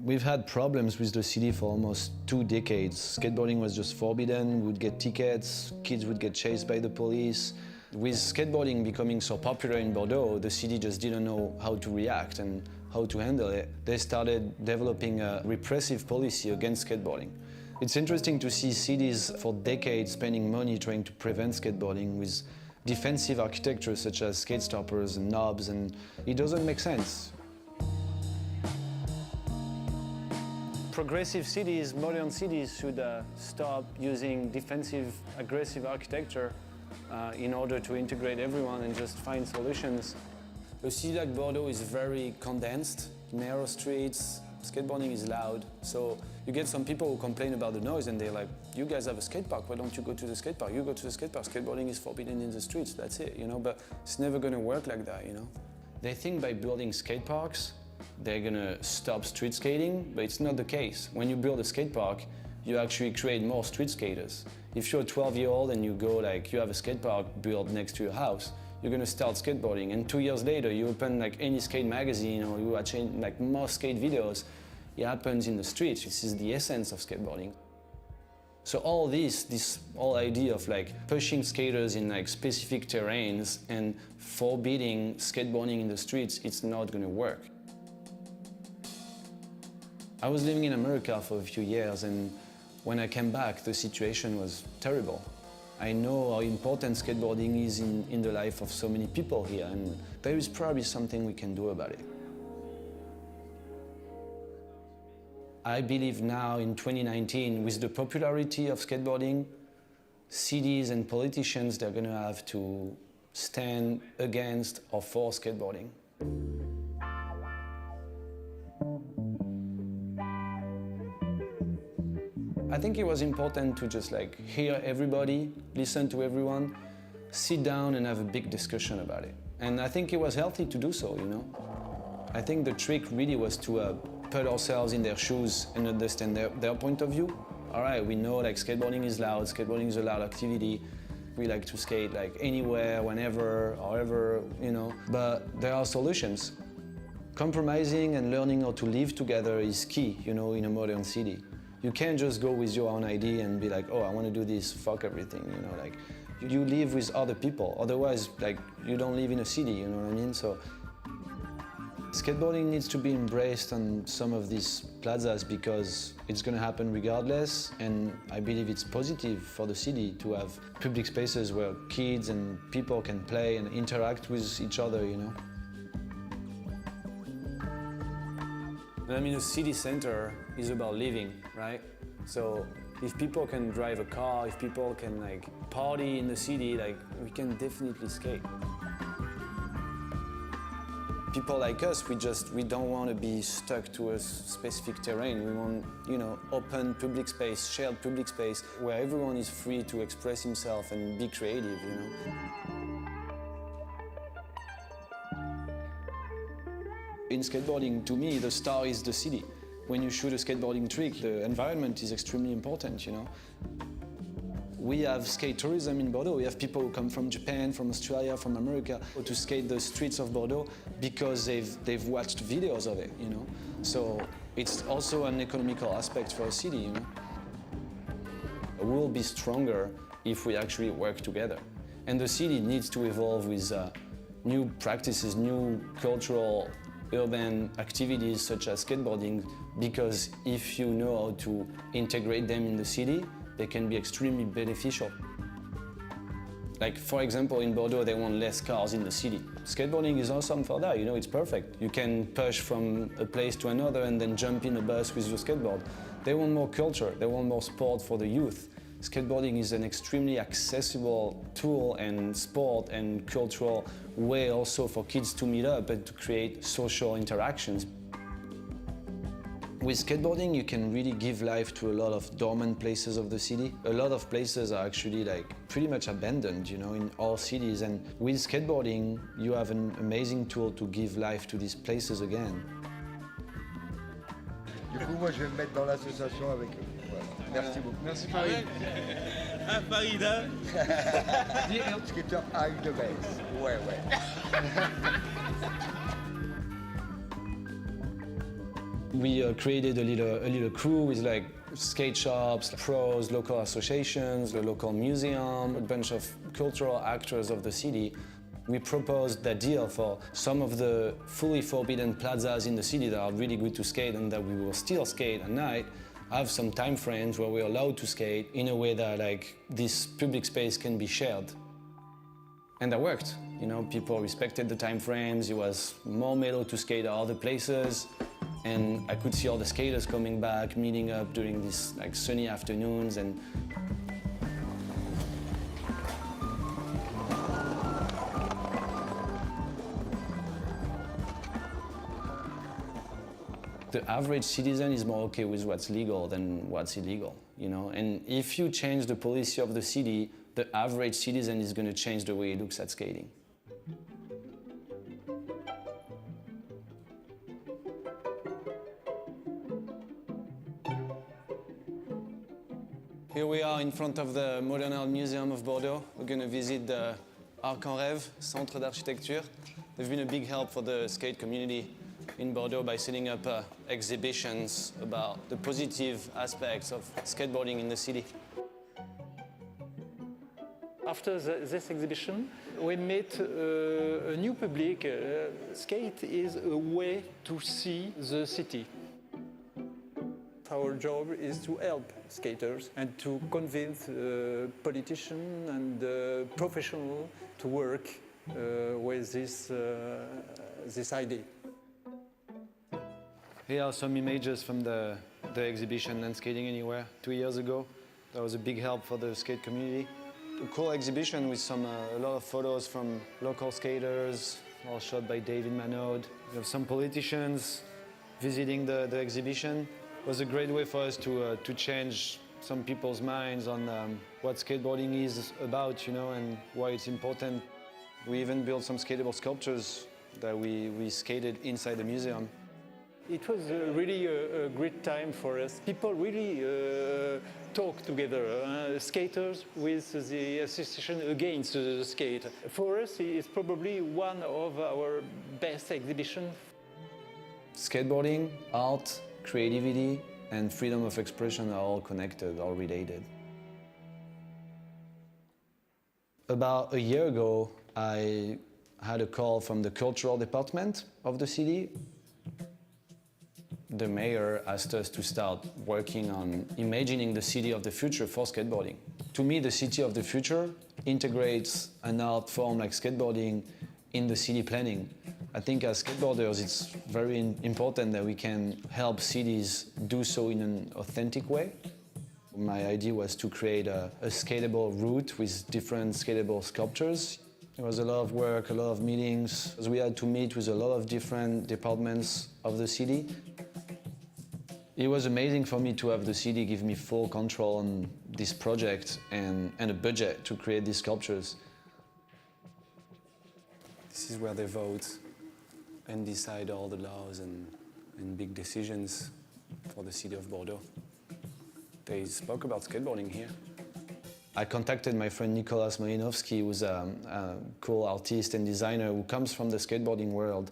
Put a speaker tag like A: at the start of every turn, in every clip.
A: We've had problems with the city for almost 2 decades. Skateboarding was just forbidden, we would get tickets, kids would get chased by the police. With skateboarding becoming so popular in Bordeaux, the city just didn't know how to react and how to handle it. They started developing a repressive policy against skateboarding. It's interesting to see cities for decades spending money trying to prevent skateboarding with defensive architecture such as skate stoppers and knobs, and it doesn't make sense. Progressive cities, modern cities should stop using defensive, aggressive architecture in order to integrate everyone and just find solutions. A city like Bordeaux is very condensed, narrow streets, skateboarding is loud. So you get some people who complain about the noise and they're like, you guys have a skate park, why don't you go to the skate park? You go to the skate park, skateboarding is forbidden in the streets, that's it, you know, but it's never gonna work like that, you know. They think by building skate parks, they're gonna stop street skating, but it's not the case. When you build a skate park, you actually create more street skaters. If you're a 12-year-old and you go like, you have a skate park built next to your house, you're gonna start skateboarding, and 2 years later you open like any skate magazine or you watch like most skate videos, it happens in the streets. This is the essence of skateboarding. So all this whole idea of like pushing skaters in like specific terrains and forbidding skateboarding in the streets, it's not gonna work. I was living in America for a few years, and when I came back, the situation was terrible. I know how important skateboarding is in the life of so many people here, and there is probably something we can do about it. I believe now in 2019, with the popularity of skateboarding, cities and politicians, they're gonna have to stand against or for skateboarding. I think it was important to just like hear everybody, listen to everyone, sit down and have a big discussion about it. And I think it was healthy to do so, you know. I think the trick really was to put ourselves in their shoes and understand their point of view. All right, we know like skateboarding is loud, skateboarding is a loud activity. We like to skate like anywhere, whenever, however, you know, but there are solutions. Compromising and learning how to live together is key, you know, in a modern city. You can't just go with your own idea and be like, oh, I want to do this, fuck everything, you know, like, you live with other people. Otherwise, like, you don't live in a city, you know what I mean? So, skateboarding needs to be embraced on some of these plazas because it's going to happen regardless, and I believe it's positive for the city to have public spaces where kids and people can play and interact with each other, you know? I mean, a city center is about living, right? So if people can drive a car, if people can like party in the city, like we can definitely skate. People like us, we don't want to be stuck to a specific terrain. We want, you know, open public space, shared public space, where everyone is free to express himself and be creative, you know? In skateboarding, to me, the star is the city. When you shoot a skateboarding trick, the environment is extremely important, you know. We have skate tourism in Bordeaux. We have people who come from Japan, from Australia, from America to skate the streets of Bordeaux because they've watched videos of it, you know. So it's also an economical aspect for a city, you know. We'll be stronger if we actually work together. And the city needs to evolve with new practices, new cultural urban activities such as skateboarding, because if you know how to integrate them in the city, they can be extremely beneficial. Like, for example, in Bordeaux, they want less cars in the city. Skateboarding is awesome for that, you know, it's perfect. You can push from a place to another and then jump in a bus with your skateboard. They want more culture, they want more sport for the youth. Skateboarding is an extremely accessible tool and sport and cultural way also for kids to meet up and to create social interactions. With skateboarding, you can really give life to a lot of dormant places of the city. A lot of places are actually like pretty much abandoned, you know, in all cities. And with skateboarding, you have an amazing tool to give life to these places again.
B: Du coup, moi, je vais me mettre dans l'association avec eux. Voilà. Merci beaucoup.
C: Merci Farid. Ah, Farid, hein?
B: Skater avec de base. Ouais, ouais.
A: We created a little crew with like skate shops, pros, local associations, the local museum, a bunch of cultural actors of the city. We proposed that deal for some of the fully forbidden plazas in the city that are really good to skate and that we will still skate at night, have some time frames where we're allowed to skate in a way that like this public space can be shared. And that worked. You know, people respected the time frames. It was more mellow to skate at other places. And I could see all the skaters coming back, meeting up during these like sunny afternoons. And the average citizen is more okay with what's legal than what's illegal, you know? And if you change the policy of the city, the average citizen is going to change the way he looks at skating. Here we are in front of the Modern Art Museum of Bordeaux. We're going to visit the Arc en Rêve, Centre d'Architecture. They've been a big help for the skate community in Bordeaux by setting up exhibitions about the positive aspects of skateboarding in the city.
D: After this exhibition, we met a new public. Skate is a way to see the city. Our job is to help skaters and to convince politicians and professionals to work with this idea.
A: Here are some images from the exhibition And Skating Anywhere 2 years ago. That was a big help for the skate community. A cool exhibition with a lot of photos from local skaters, all shot by David Manode. We have some politicians visiting the exhibition. It was a great way for us to change some people's minds on what skateboarding is about, you know, and why it's important. We even built some skatable sculptures that we skated inside the museum.
D: It was really a great time for us. People really talk together, skaters with the association against the skate. For us, it's probably one of our best exhibitions.
A: Skateboarding, art, creativity, and freedom of expression are all connected, all related. About a year ago, I had a call from the cultural department of the city. The mayor asked us to start working on imagining the city of the future for skateboarding. To me, the city of the future integrates an art form like skateboarding in the city planning. I think as skateboarders, it's very important that we can help cities do so in an authentic way. My idea was to create a skatable route with different skatable sculptures. There was a lot of work, a lot of meetings. We had to meet with a lot of different departments of the city. It was amazing for me to have the city give me full control on this project and a budget to create these sculptures. This is where they vote and decide all the laws and big decisions for the city of Bordeaux. They spoke about skateboarding here. I contacted my friend Nicolas Malinovsky, who's a cool artist and designer who comes from the skateboarding world.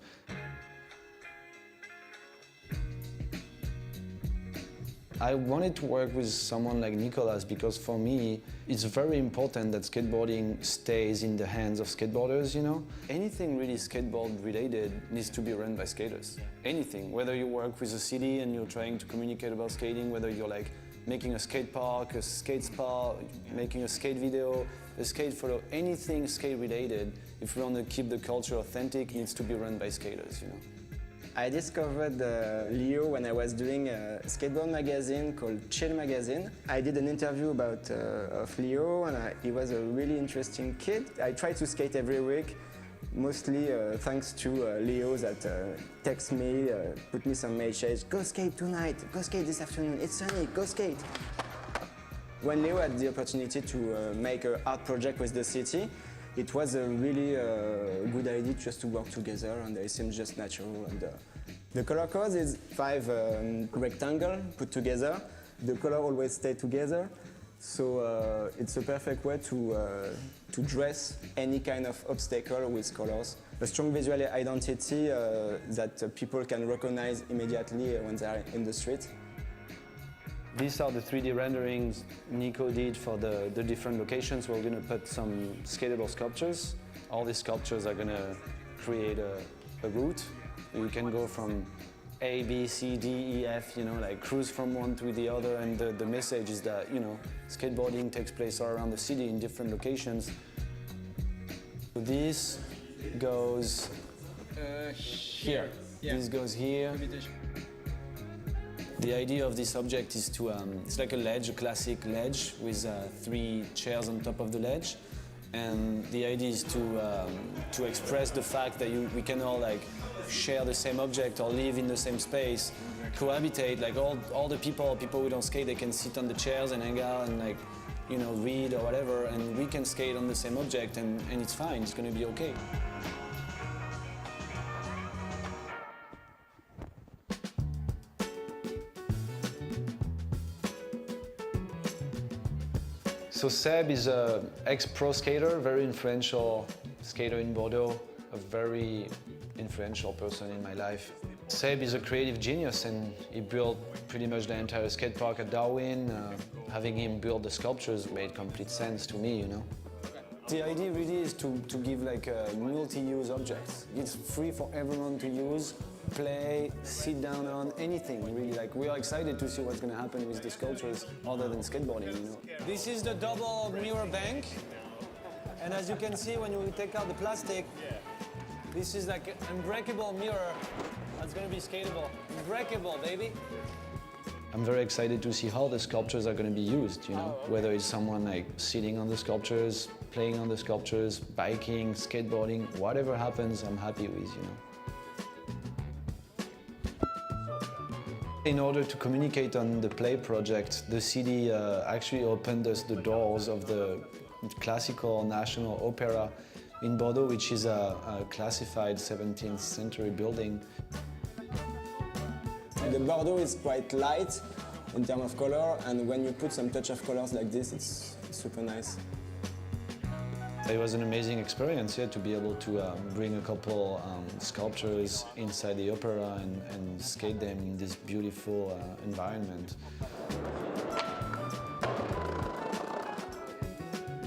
A: I wanted to work with someone like Nicolas because for me, it's very important that skateboarding stays in the hands of skateboarders, you know? Anything really skateboard related needs to be run by skaters. Anything, whether you work with a city and you're trying to communicate about skating, whether you're like making a skate park, a skate spa, making a skate video, a skate photo, anything skate related, if we want to keep the culture authentic, needs to be run by skaters, you know?
E: I discovered Leo when I was doing a skateboard magazine called Chill Magazine. I did an interview of Leo, and he was a really interesting kid. I try to skate every week, mostly thanks to Leo that texts me, put me some messages, go skate tonight, go skate this afternoon, it's sunny, go skate. When Leo had the opportunity to make an art project with the city, it was a really good idea just to work together, and it seemed just natural. And the color code is 5 rectangles put together. The color always stay together. So it's a perfect way to dress any kind of obstacle with colors. A strong visual identity that people can recognize immediately when they are in the street.
A: These are the 3D renderings Nico did for the different locations. We're going to put some skatable sculptures. All these sculptures are going to create a route. You can go from A, B, C, D, E, F, like cruise from one to the other. And the message is that, skateboarding takes place all around the city in different locations. This goes here. Yeah. This goes here. The idea of this object is to, it's like a ledge, a classic ledge with 3 chairs on top of the ledge. And the idea is to express the fact that we can all share the same object or live in the same space, cohabitate, all the people who don't skate, they can sit on the chairs and hang out and read or whatever, and we can skate on the same object and it's fine, it's gonna be okay. So Seb is an ex-pro skater, very influential skater in Bordeaux, a very influential person in my life. Seb is a creative genius and he built pretty much the entire skate park at Darwin. Having him build the sculptures made complete sense to me, The idea really is to give multi-use objects. It's free for everyone to use, play, sit down on, anything really. We are excited to see what's going to happen with the sculptures other than skateboarding, This is the double mirror bank. And as you can see, when you take out the plastic, this is like an unbreakable mirror that's going to be skatable. Unbreakable, baby. I'm very excited to see how the sculptures are going to be used, Whether it's someone sitting on the sculptures, playing on the sculptures, biking, skateboarding, whatever happens, I'm happy with, In order to communicate on the play project, the city actually opened us the doors of the classical National Opera in Bordeaux, which is a classified 17th century building.
E: The Bordeaux is quite light in terms of color, and when you put some touch of colors like this, it's super nice.
A: It was an amazing experience, to be able to bring a couple sculptures inside the opera and skate them in this beautiful environment.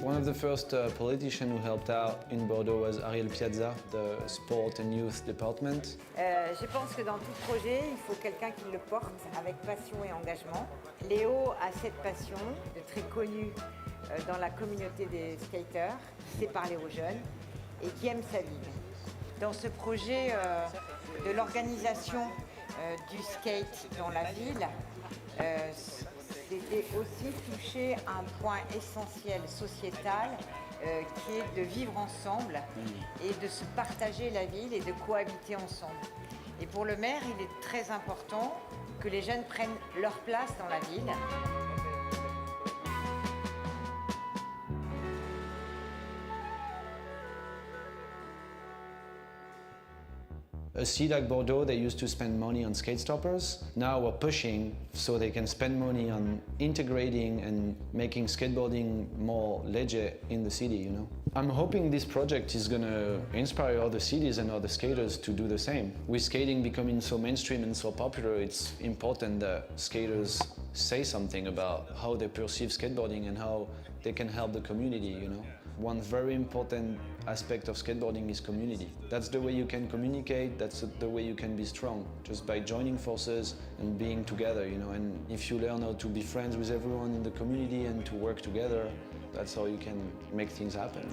A: One of the first politicians who helped out in Bordeaux was Ariel Piazza, the Sport and Youth Department.
F: Je pense que dans tout projet, il faut quelqu'un qui le porte avec passion et engagement. Léo a cette passion, très connue dans la communauté des skaters, qui sait parler aux jeunes et qui aime sa ville. Dans ce projet de l'organisation du skate dans la ville, c'était aussi toucher un point essentiel sociétal qui est de vivre ensemble et de se partager la ville et de cohabiter ensemble. Et pour le maire, il est très important que les jeunes prennent leur place dans la ville.
A: A city like Bordeaux, they used to spend money on skate stoppers. Now we're pushing so they can spend money on integrating and making skateboarding more legit in the city, I'm hoping this project is going to inspire other cities and other skaters to do the same. With skating becoming so mainstream and so popular, it's important that skaters say something about how they perceive skateboarding and how they can help the community, One very important aspect of skateboarding is community. That's the way you can communicate, that's the way you can be strong, just by joining forces and being together, And if you learn how to be friends with everyone in the community and to work together, that's how you can make things happen,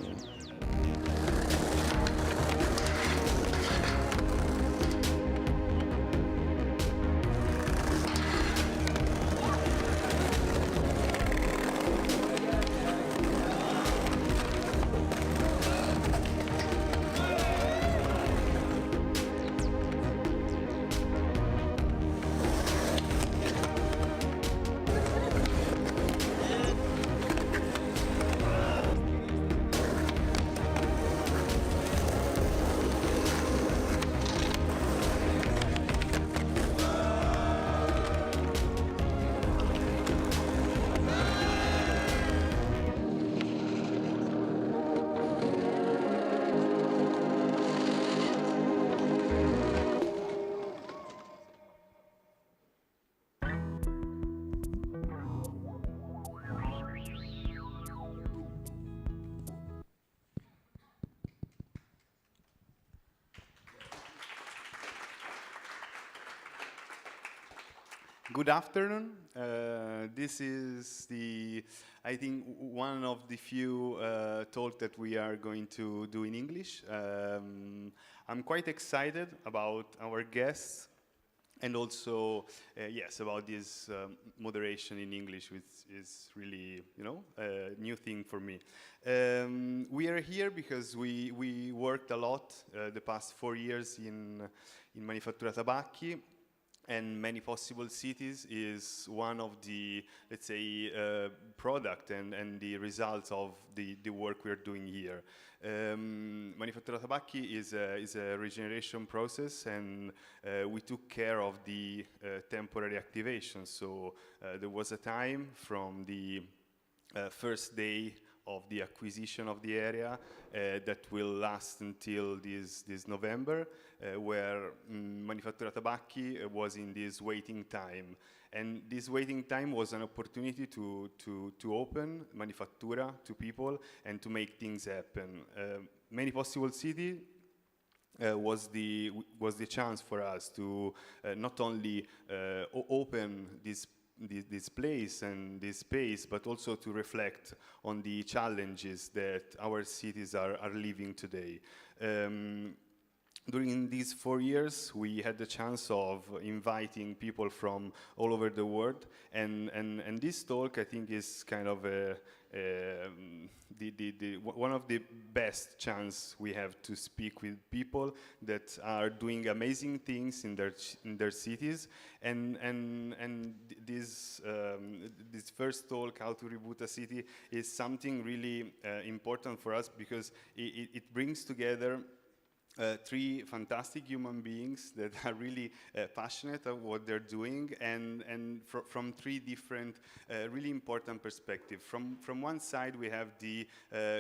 G: Good afternoon. This is I think, one of the few talk that we are going to do in English. I'm quite excited about our guests and also, yes, about this moderation in English, which is really, a new thing for me. We are here because we worked a lot the past 4 years in Manifattura Tabacchi, and Many Possible Cities is one of the, let's say, product and the results of the work we're doing here. Manifattura Tabacchi is a regeneration process, and we took care of the temporary activation. So there was a time from the first day of the acquisition of the area that will last until this November, where Manifattura Tabacchi was in this waiting time. And this waiting time was an opportunity to open Manifattura to people and to make things happen. Many Possible City was the chance for us to not only open this place and this space, but also to reflect on the challenges that our cities are living today. During these 4 years, we had the chance of inviting people from all over the world, and this talk, I think, is kind of one of the best chance we have to speak with people that are doing amazing things in their cities, and this first talk, How to Reboot a City, is something really important for us because it brings together 3 fantastic human beings that are really passionate about what they're doing, and from 3 different really important perspectives. From one side, we have the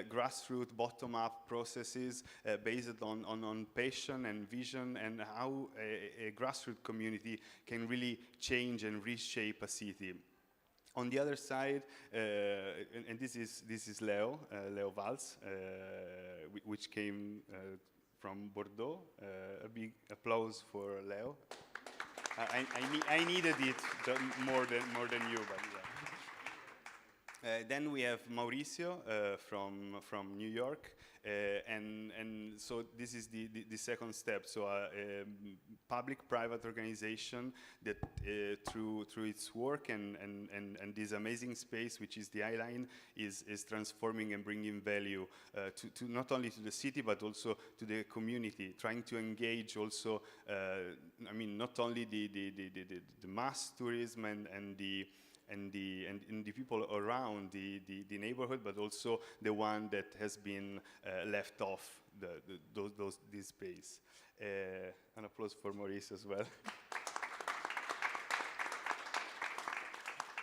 G: grassroots, bottom-up processes based on passion and vision, and how a grassroots community can really change and reshape a city. On the other side, and this is Leo Valls, which came from Bordeaux. A big applause for Leo. I needed it more than you, but yeah. Then we have Mauricio from New York, and so this is the second step. So a public-private organization that through its work and this amazing space, which is the I-Line, is transforming and bringing value to not only to the city but also to the community, trying to engage also. I mean, not only the mass tourism and the people around the neighborhood, but also the one that has been left off this space. An applause for Maurice as well.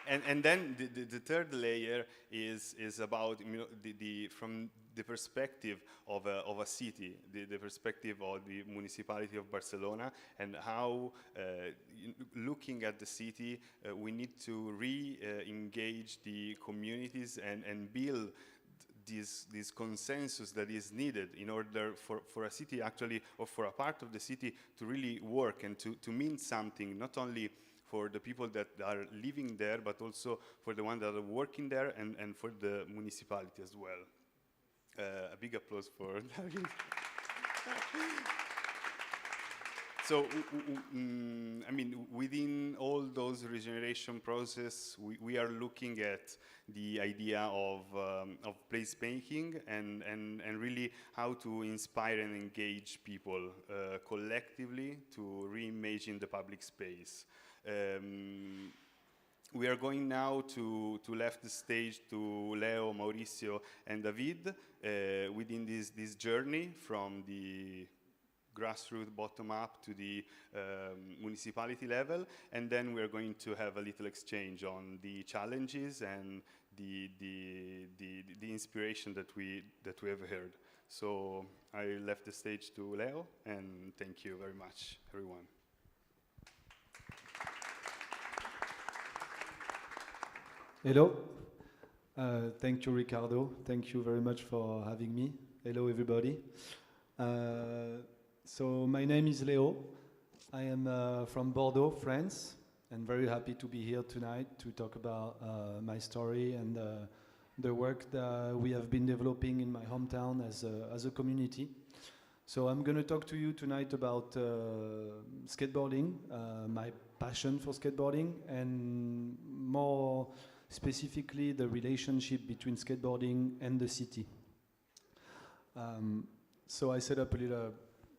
G: And then the third layer is about from the perspective of a city, the perspective of the municipality of Barcelona, and how looking at the city, we need to re-engage the communities and build this consensus that is needed in order for a city actually, or for a part of the city to really work and to mean something, not only for the people that are living there, but also for the ones that are working there and for the municipality as well. A big applause for David. So, I mean, within all those regeneration process, we are looking at the idea of placemaking and really how to inspire and engage people collectively to reimagine the public space. We are going now to left the stage to Leo, Mauricio, and David within this journey from the grassroots bottom-up to the municipality level, and then we're going to have a little exchange on the challenges and the inspiration that we have heard. So I left the stage to Leo, and thank you very much, everyone.
H: Hello. Thank you, Ricardo. Thank you very much for having me. Hello, everybody. So my name is Leo. I am from Bordeaux, France, and very happy to be here tonight to talk about my story and the work that we have been developing in my hometown as a community. So I'm going to talk to you tonight about skateboarding, my passion for skateboarding, and more specifically the relationship between skateboarding and the city. So I set up a little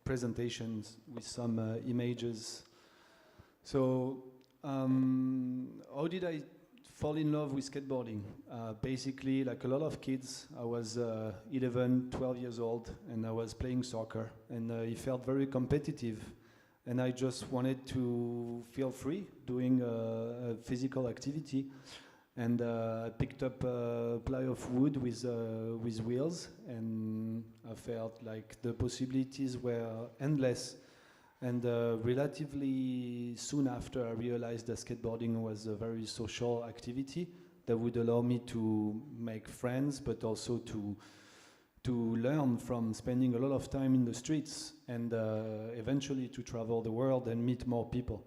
H: presentations with some images. So how did I fall in love with skateboarding? Basically, like a lot of kids, I was 11, 12 years old, and I was playing soccer, and it felt very competitive, and I just wanted to feel free doing a physical activity. And I picked up a ply of wood with wheels, and I felt like the possibilities were endless. And relatively soon after, I realized that skateboarding was a very social activity that would allow me to make friends, but also to learn from spending a lot of time in the streets, and eventually to travel the world and meet more people.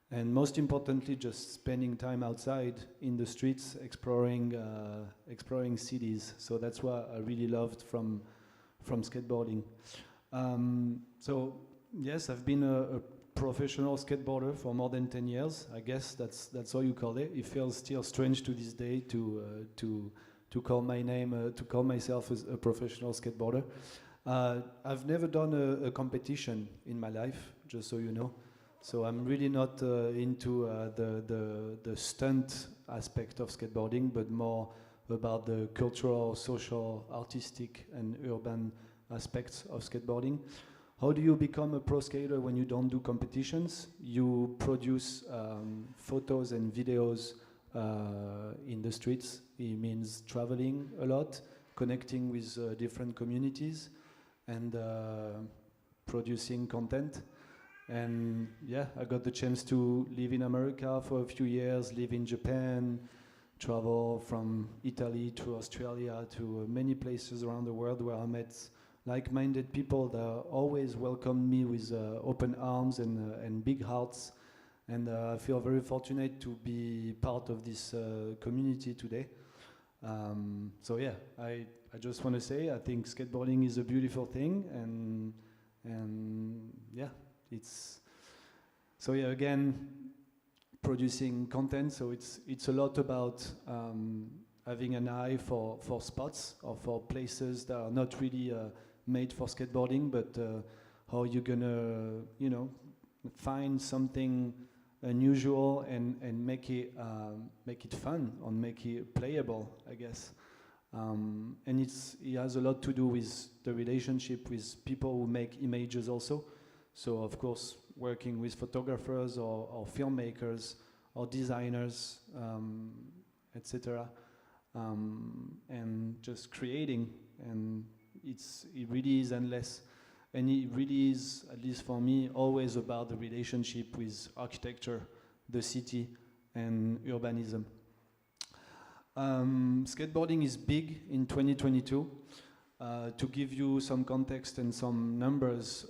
H: And most importantly, just spending time outside in the streets, exploring cities. So that's what I really loved from skateboarding. So yes, I've been a professional skateboarder for more than 10 years. I guess that's how you call it. It feels still strange to this day to call my name, to call myself as a professional skateboarder. I've never done a competition in my life, just so you know. So I'm really not into the stunt aspect of skateboarding, but more about the cultural, social, artistic, and urban aspects of skateboarding. How do you become a pro skater when you don't do competitions? You produce photos and videos in the streets. It means traveling a lot, connecting with different communities, and producing content. And yeah, I got the chance to live in America for a few years, live in Japan, travel from Italy to Australia to many places around the world where I met like-minded people that always welcomed me with open arms and big hearts. And I feel very fortunate to be part of this community today. So yeah, I just want to say I think skateboarding is a beautiful thing, and yeah. It's so yeah, again, producing content. So it's a lot about having an eye for spots or for places that are not really made for skateboarding, but how you're gonna find something unusual and make it fun or make it playable, I guess. And it has a lot to do with the relationship with people who make images also. So of course, working with photographers or filmmakers or designers, etc., and just creating, and it really is endless, and it really is, at least for me, always about the relationship with architecture, the city, and urbanism. Skateboarding is big in 2022. To give you some context and some numbers,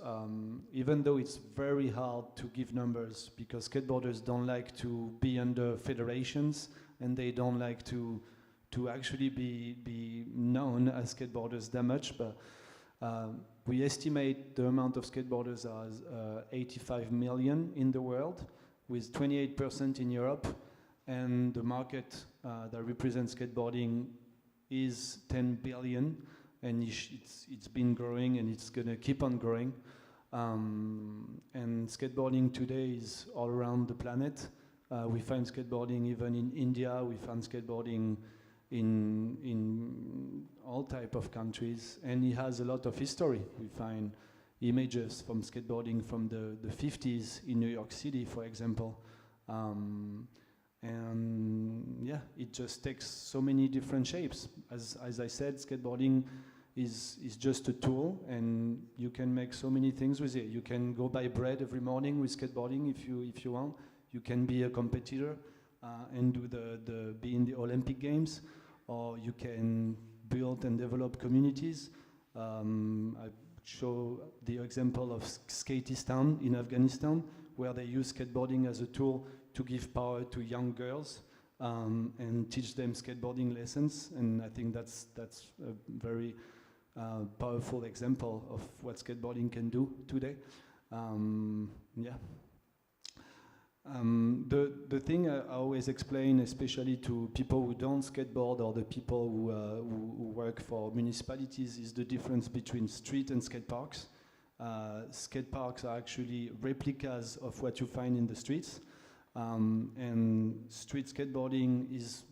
H: even though it's very hard to give numbers because skateboarders don't like to be under federations and they don't like to actually be known as skateboarders that much, but we estimate the amount of skateboarders as 85 million in the world, with 28% in Europe, and the market that represents skateboarding is 10 billion. And it's been growing, and it's going to keep on growing. And skateboarding today is all around the planet. We find skateboarding even in India. We find skateboarding in all type of countries, and it has a lot of history. We find images from skateboarding from the 50s in New York City, for example. And yeah, it just takes so many different shapes. As I said, skateboarding is just a tool, and you can make so many things with it. You can go buy bread every morning with skateboarding if you want. You can be a competitor and be in the Olympic Games, or you can build and develop communities. I show the example of Skatistan in Afghanistan, where they use skateboarding as a tool to give power to young girls and teach them skateboarding lessons. And I think that's a very powerful example of what skateboarding can do today. Yeah. The thing I always explain, especially to people who don't skateboard or the people who work for municipalities, is the difference between street and skate parks. Skate parks are actually replicas of what you find in the streets. And street skateboarding is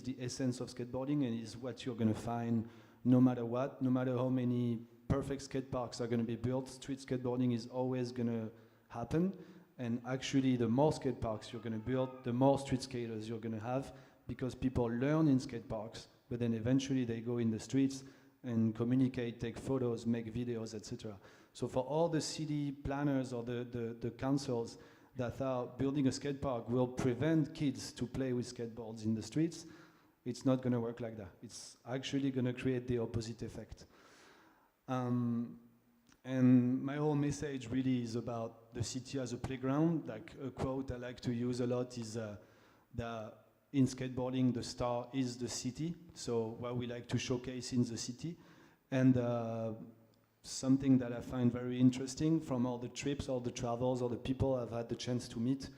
H: the essence of skateboarding, and is what you're going to find no matter what, no matter how many perfect skate parks are going to be built. Street skateboarding is always going to happen. And actually, the more skate parks you're going to build, the more street skaters you're going to have, because people learn in skate parks, but then eventually they go in the streets and communicate, take photos, make videos, etc. So for all the city planners or the councils that are building a skate park will prevent kids to play with skateboards in the streets, it's not going to work like that. It's actually going to create the opposite effect. And my whole message really is about the city as a playground. Like a quote I like to use a lot is that in skateboarding, the star is the city. So what we like to showcase in the city. And something that I find very interesting from all the trips, all the travels, all the people I've had the chance to meet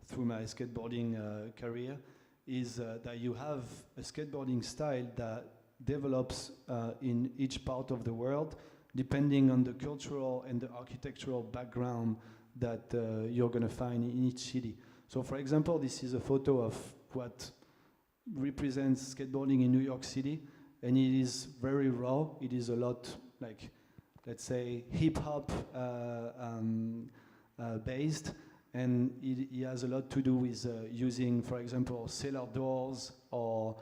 H: through my skateboarding career is that you have a skateboarding style that develops in each part of the world, depending on the cultural and the architectural background that you're going to find in each city. So for example, this is a photo of what represents skateboarding in New York City, and it is very raw. It is a lot like, let's say, hip-hop based, and it has a lot to do with using, for example, cellar doors or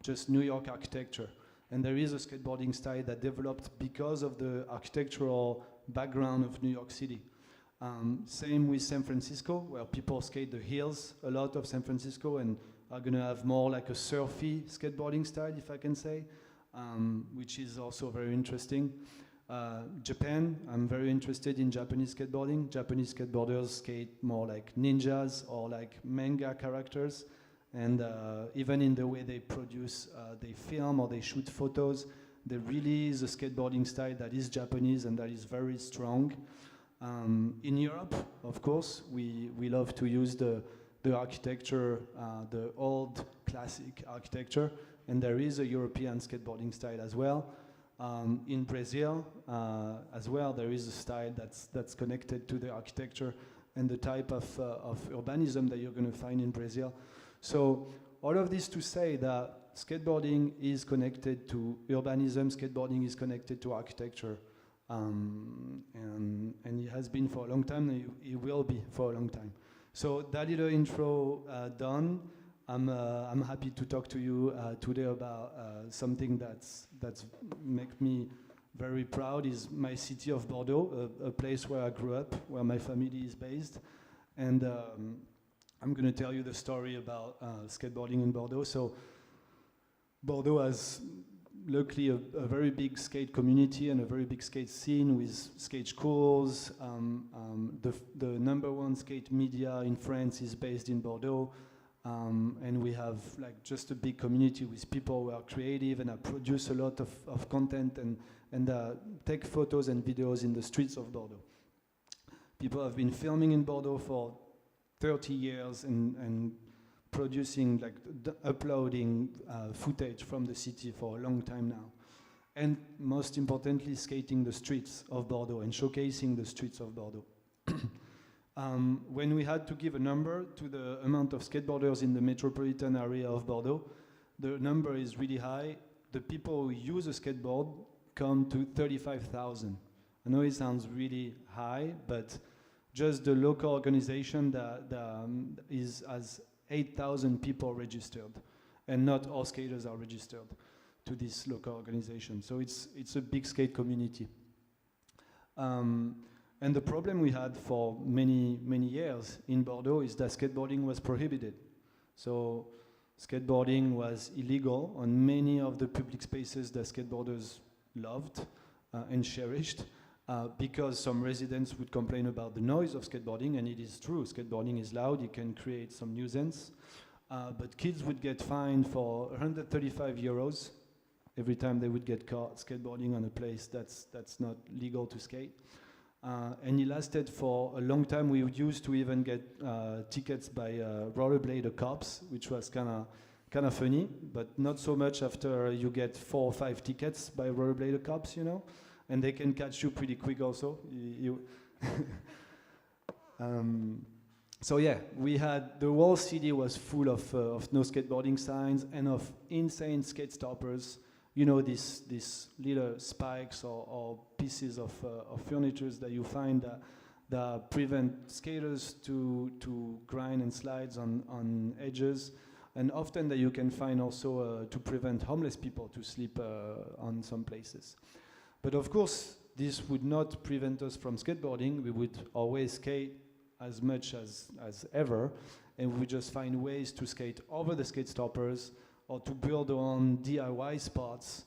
H: just New York architecture. And there is a skateboarding style that developed because of the architectural background of New York City. Same with San Francisco, where people skate the hills a lot of San Francisco and are going to have more like a surfy skateboarding style, if I can say, which is also very interesting. Japan, I'm very interested in Japanese skateboarding. Japanese skateboarders skate more like ninjas or like manga characters. And even in the way they produce, they film or they shoot photos, there really is a skateboarding style that is Japanese and that is very strong. In Europe, of course, we love to use the architecture, the old classic architecture, and there is a European skateboarding style as well. In Brazil, as well, there is a style that's connected to the architecture and the type of urbanism that you're going to find in Brazil. So all of this to say that skateboarding is connected to urbanism, skateboarding is connected to architecture, and it has been for a long time, and it will be for a long time. So that little intro done, I'm happy to talk to you today about something that's make me very proud, is my city of Bordeaux, a place where I grew up, where my family is based, and I'm going to tell you the story about skateboarding in Bordeaux. So Bordeaux has luckily a very big skate community and a very big skate scene with skate schools. The #1 skate media in France is based in Bordeaux. And we have like just a big community with people who are creative and produce a lot of content and take photos and videos in the streets of Bordeaux. People have been filming in Bordeaux for 30 years and producing, like uploading footage from the city for a long time now. And most importantly, skating the streets of Bordeaux and showcasing the streets of Bordeaux. When we had to give a number to the amount of skateboarders in the metropolitan area of Bordeaux, the number is really high. The people who use a skateboard come to 35,000. I know it sounds really high, but just the local organization that has 8,000 people registered, and not all skaters are registered to this local organization. So it's a big skate community. And the problem we had for many years in Bordeaux is that skateboarding was prohibited. So skateboarding was illegal on many of the public spaces that skateboarders loved and cherished. because some residents would complain about the noise of skateboarding, and it is true, skateboarding is loud, it can create some nuisance. But kids would get fined for 135 euros every time they would get caught skateboarding on a place that's not legal to skate. And it lasted for a long time. We used to even get tickets by rollerblader cops, which was kind of funny, but not so much after you get 4 or 5 tickets by rollerblader cops, you know, and they can catch you pretty quick also. So yeah, we had, the whole city was full of no skateboarding signs and of insane skate stoppers. You know, these little spikes or pieces of furniture that you find that prevent skaters to grind and slides on edges, and often that you can find also to prevent homeless people to sleep on some places. But of course, this would not prevent us from skateboarding. We would always skate as much as ever, and we just find ways to skate over the skate stoppers, or to build our own DIY spots,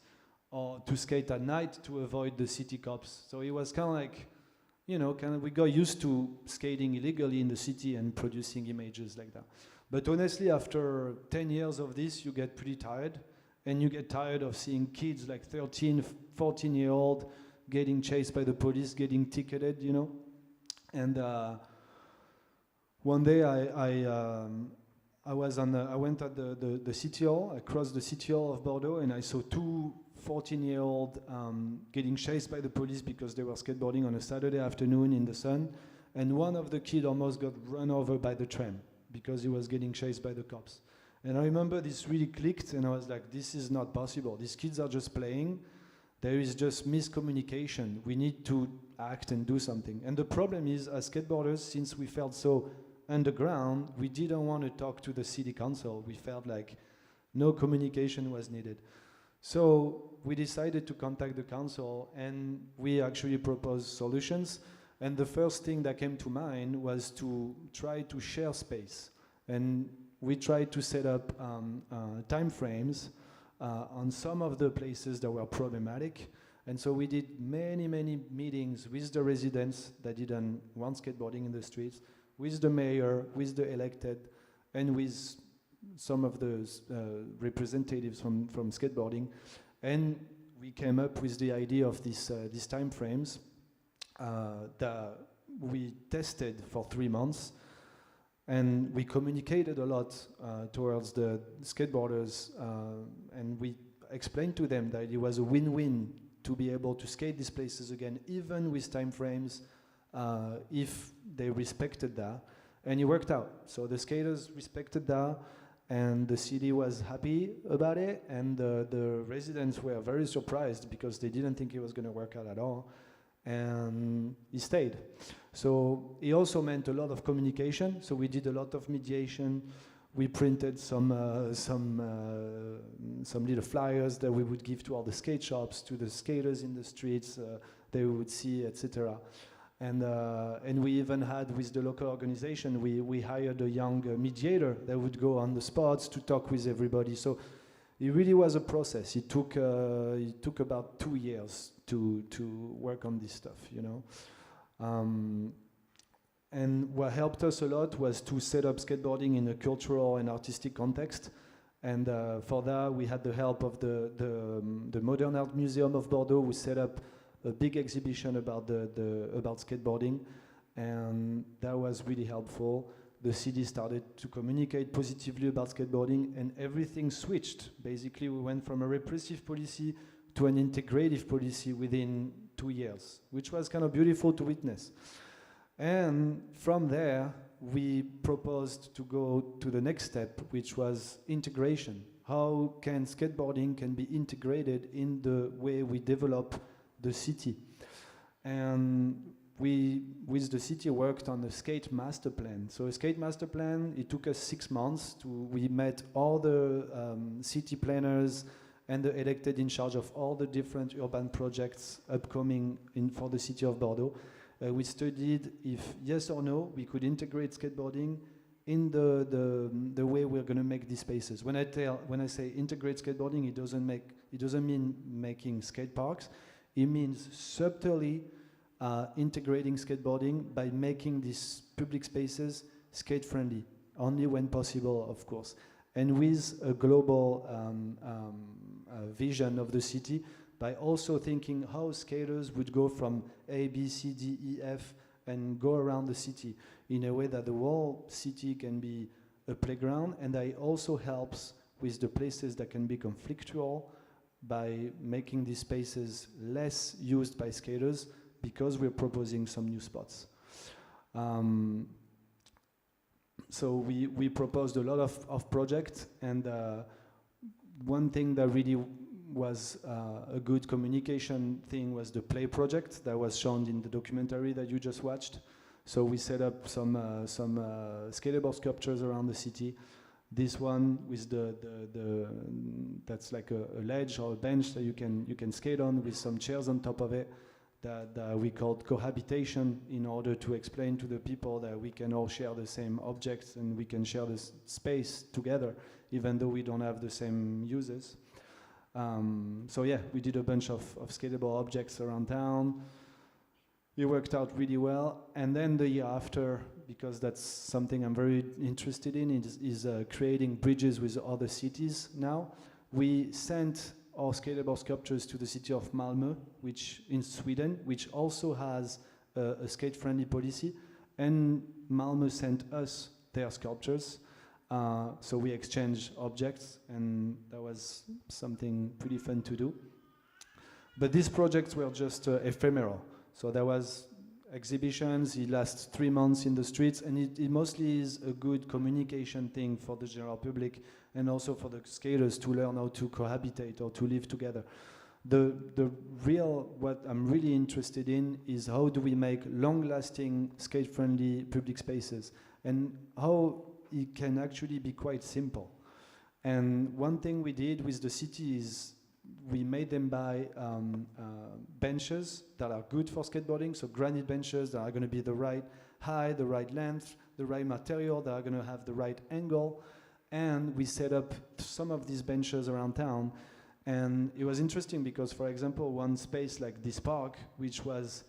H: or to skate at night to avoid the city cops. So it was kind of like, you know, we got used to skating illegally in the city and producing images like that. But honestly, after 10 years of this, you get pretty tired, and you get tired of seeing kids like 13, 14-year-old getting chased by the police, getting ticketed, you know. And one day I went at the city hall. I crossed the city hall of Bordeaux, and I saw 2 14-year-olds getting chased by the police because they were skateboarding on a Saturday afternoon in the sun, and one of the kids almost got run over by the tram because he was getting chased by the cops. And I remember this really clicked, and I was like, this is not possible. These kids are just playing. There is just miscommunication. We need to act and do something. And the problem is, as skateboarders, since we felt so underground, we didn't want to talk to the city council. We felt like no communication was needed. So we decided to contact the council, and we actually proposed solutions. And the first thing that came to mind was to try to share space. And we tried to set up time frames on some of the places that were problematic. And so we did many, many meetings with the residents that didn't want skateboarding in the streets, with the mayor, with the elected, and with some of the representatives from skateboarding. And we came up with the idea of these time frames that we tested for 3 months. And we communicated a lot towards the skateboarders, and we explained to them that it was a win-win to be able to skate these places again, even with time frames, if they respected that. And it worked out. So the skaters respected that, and the city was happy about it, and the residents were very surprised because they didn't think it was going to work out at all. And he stayed. So it also meant a lot of communication. So we did a lot of mediation. We printed some little flyers that we would give to all the skate shops, to the skaters in the streets, they would see, etc. And we even had, with the local organization, we hired a young mediator that would go on the spots to talk with everybody. So it really was a process. It took about 2 years to work on this stuff, you know. And what helped us a lot was to set up skateboarding in a cultural and artistic context. And for that, we had the help of the Modern Art Museum of Bordeaux, who set up a big exhibition about about skateboarding, and that was really helpful. The city started to communicate positively about skateboarding, and everything switched. Basically, we went from a repressive policy to an integrative policy within 2 years, which was kind of beautiful to witness. And from there, we proposed to go to the next step, which was integration. How can skateboarding can be integrated in the way we develop the city? And we, with the city, worked on a skate master plan. So a skate master plan, it took us 6 months. We met all the city planners and the elected in charge of all the different urban projects upcoming for the city of Bordeaux. We studied if, yes or no, we could integrate skateboarding in the way we're going to make these spaces. When I say integrate skateboarding, it doesn't mean making skate parks. It means subtly integrating skateboarding by making these public spaces skate-friendly, only when possible, of course, and with a global vision of the city, by also thinking how skaters would go from A, B, C, D, E, F, and go around the city in a way that the whole city can be a playground, and that also helps with the places that can be conflictual by making these spaces less used by skaters, because we're proposing some new spots. So we proposed a lot of projects, and one thing that really was a good communication thing was the play project that was shown in the documentary that you just watched. So we set up some skateboard sculptures around the city. This one with that's like a ledge or a bench that you can skate on with some chairs on top of it, that we called cohabitation, in order to explain to the people that we can all share the same objects and we can share this space together, even though we don't have the same uses. So yeah, we did a bunch of skatable objects around town. It worked out really well. And then the year after, because that's something I'm very interested in, is creating bridges with other cities now. We sent our skatable sculptures to the city of Malmö, which in Sweden, which also has a skate-friendly policy. And Malmö sent us their sculptures. So we exchanged objects, and that was something pretty fun to do. But these projects were just ephemeral. So there was exhibitions, it lasts 3 months in the streets, and it mostly is a good communication thing for the general public, and also for the skaters to learn how to cohabitate or to live together. What I'm really interested in is how do we make long-lasting, skate-friendly public spaces, and how it can actually be quite simple. And one thing we did with the city is we made them buy benches that are good for skateboarding, so granite benches that are going to be the right height, the right length, the right material, that are going to have the right angle. And we set up some of these benches around town. And it was interesting because, for example, one space like this park, which was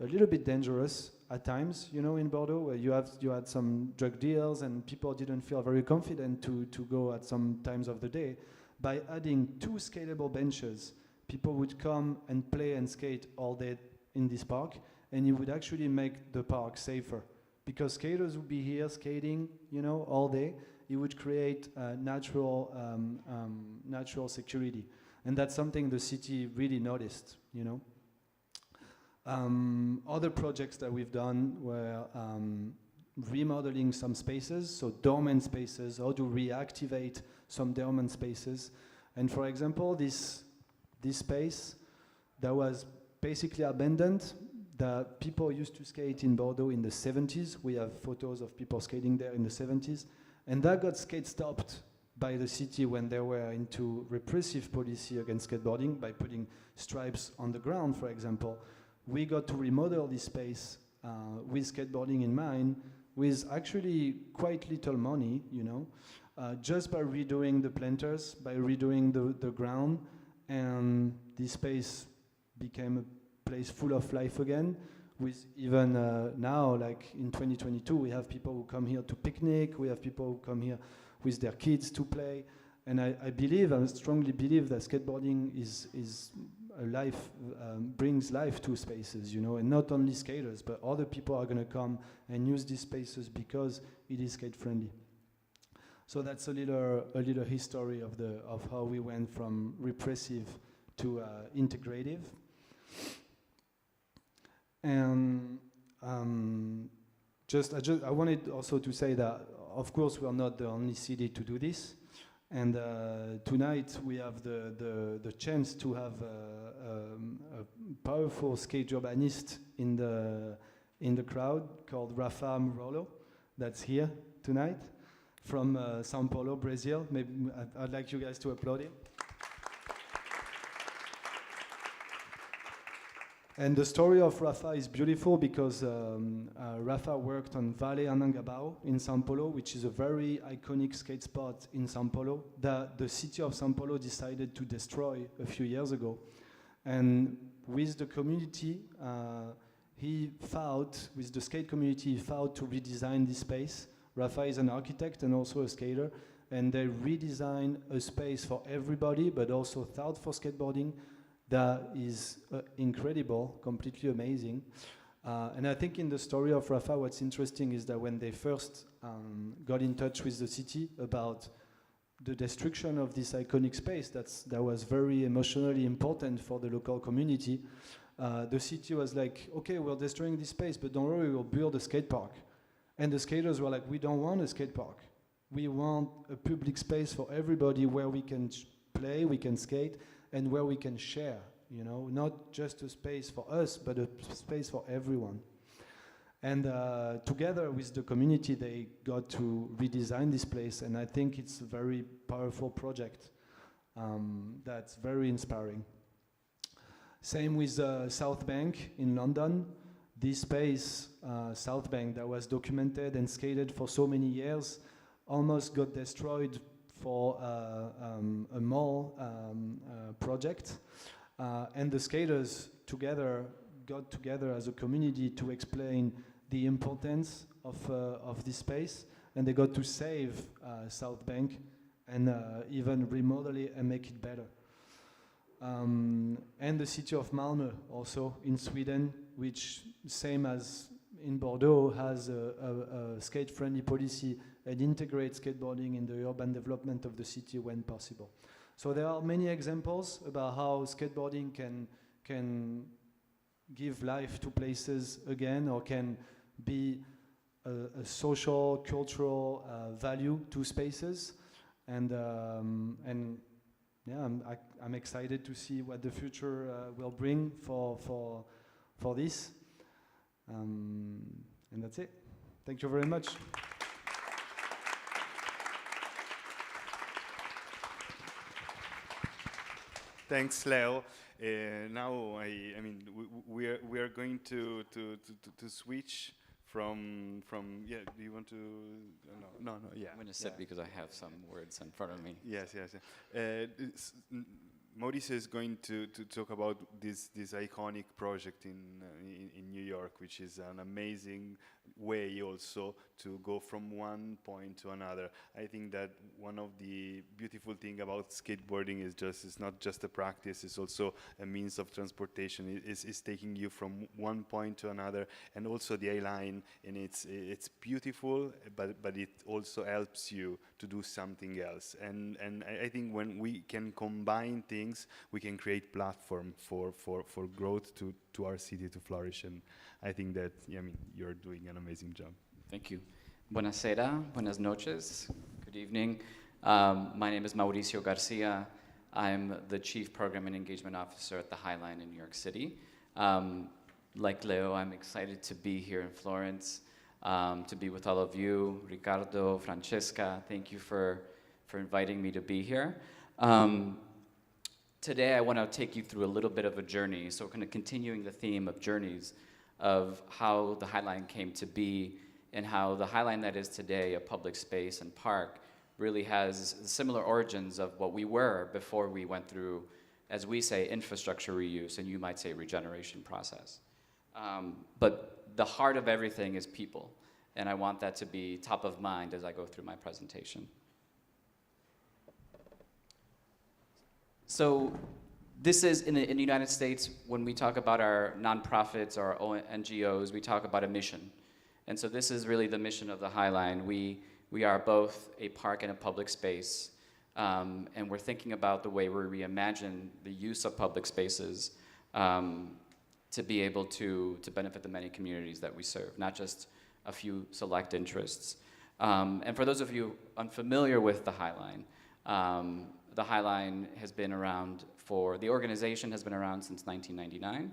H: a little bit dangerous at times, you know, in Bordeaux, where you had some drug deals and people didn't feel very confident to go at some times of the day. By adding 2 skatable benches, people would come and play and skate all day in this park, and it would actually make the park safer, because skaters would be here skating, you know, all day. It would create natural security, and that's something the city really noticed, you know. Other projects that we've done were remodeling some spaces, so dormant spaces, how to reactivate some dormant spaces. And for example, this space that was basically abandoned, that people used to skate in Bordeaux in the 70s. We have photos of people skating there in the 70s. And that got skate stopped by the city when they were into repressive policy against skateboarding, by putting stripes on the ground, for example. We got to remodel this space with skateboarding in mind, with actually quite little money, you know, just by redoing the planters, by redoing the ground, and this space became a place full of life again, with even now, like in 2022, we have people who come here to picnic, we have people who come here with their kids to play, and I strongly believe that skateboarding is a life, brings life to spaces, you know, and not only skaters, but other people are going to come and use these spaces because it is skate-friendly. So that's a little history of how we went from repressive to integrative. And I wanted also to say that, of course, we are not the only city to do this. And tonight we have the chance to have a powerful skate urbanist in the crowd called Rafa Murolo, that's here tonight, from São Paulo, Brazil. Maybe I'd like you guys to applaud him. And the story of Rafa is beautiful because Rafa worked on Vale Anhangabaú in São Paulo, which is a very iconic skate spot in São Paulo that the city of São Paulo decided to destroy a few years ago. And with the community, he fought, with the skate community, he fought to redesign this space. Rafa is an architect and also a skater, and they redesigned a space for everybody, but also thought for skateboarding that is incredible, completely amazing. And I think in the story of Rafa, what's interesting is that when they first got in touch with the city about the destruction of this iconic space that was very emotionally important for the local community, the city was like, okay, we're destroying this space, but don't worry, we'll build a skate park. And the skaters were like, we don't want a skate park. We want a public space for everybody where we can play, we can skate, and where we can share, you know, not just a space for us, but a space for everyone. And together with the community, they got to redesign this place, and I think it's a very powerful project that's very inspiring. Same with South Bank in London. This space, South Bank, that was documented and skated for so many years, almost got destroyed for a mall project. And the skaters got together as a community to explain the importance of this space, and they got to save South Bank and even remodel it and make it better. And the city of Malmö, also in Sweden, which, same as in Bordeaux, has a skate-friendly policy and integrates skateboarding in the urban development of the city when possible. So there are many examples about how skateboarding can give life to places again, or can be a social, cultural value to spaces. And yeah, I'm excited to see what the future will bring for this. And that's it. Thank you very much.
G: Thanks, Leo. Now, I mean, we are going to switch from yeah. Do you want to? No. Yeah.
I: I'm going to sit because I have some words in front of me.
G: Yes. Mauricio is going to talk about this iconic project in New York, which is an amazing way also to go from one point to another. I think that one of the beautiful thing about skateboarding is it's not just a practice, it's also a means of transportation. It's taking you from one point to another, and also the I-line, and it's beautiful, but it also helps you to do something else. And I think when we can combine things, we can create platform for growth to our city to flourish. And I think that, I mean, you're doing an amazing job.
I: Thank you. Buonasera, buenas noches, good evening. My name is Mauricio Garcia. I'm the Chief Program and Engagement Officer at the High Line in New York City. Like Leo, I'm excited to be here in Florence, to be with all of you. Ricardo, Francesca, thank you for inviting me to be here. Today I want to take you through a little bit of a journey, so kind of continuing the theme of journeys, of how the High Line came to be, and how the High Line that is today, a public space and park, really has similar origins of what we were before we went through, as we say, infrastructure reuse, and you might say regeneration process. But the heart of everything is people, and I want that to be top of mind as I go through my presentation. So this is, in the United States, when we talk about our nonprofits or our NGOs, we talk about a mission. And so this is really the mission of the High Line. We are both a park and a public space, and we're thinking about the way we reimagine the use of public spaces to be able to benefit the many communities that we serve, not just a few select interests. And for those of you unfamiliar with the High Line has been around the organization has been around since 1999.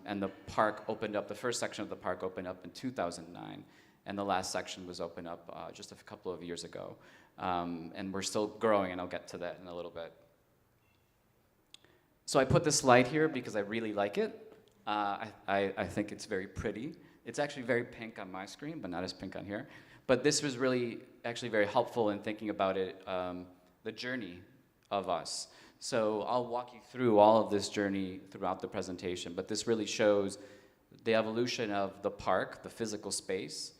I: And the park opened up, the first section of the park opened up in 2009, and the last section was opened up just a couple of years ago. And we're still growing, and I'll get to that in a little bit. So I put this slide here because I really like it. I think it's very pretty. It's actually very pink on my screen, but not as pink on here. But this was really actually very helpful in thinking about it, the journey of us. So I'll walk you through all of this journey throughout the presentation, but this really shows the evolution of the park, the physical space,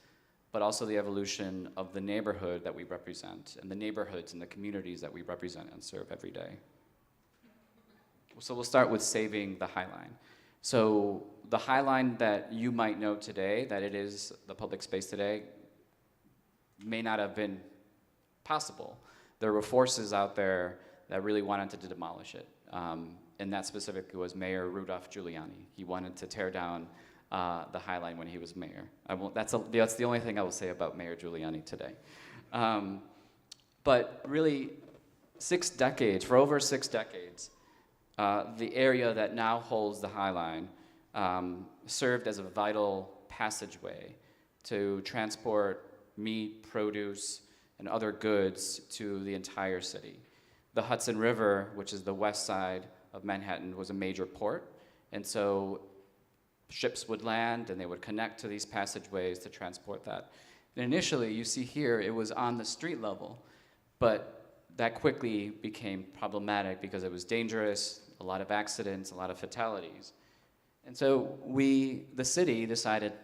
I: but also the evolution of the neighborhood that we represent and the neighborhoods and the communities that we represent and serve every day. So we'll start with saving the High Line. So the High Line that you might know today, that it is the public space today, may not have been possible. There were forces out there that really wanted to demolish it. And that specifically was Mayor Rudolph Giuliani. He wanted to tear down the High Line when he was mayor. That's the only thing I will say about Mayor Giuliani today. But really, for over 6 decades, the area that now holds the High Line served as a vital passageway to transport meat, produce, and other goods to the entire city. The Hudson River, which is the west side of Manhattan, was a major port, and so ships would land and they would connect to these passageways to transport that. And initially, you see here, it was on the street level, but that quickly became problematic because it was dangerous, a lot of accidents, a lot of fatalities. And so the city decided,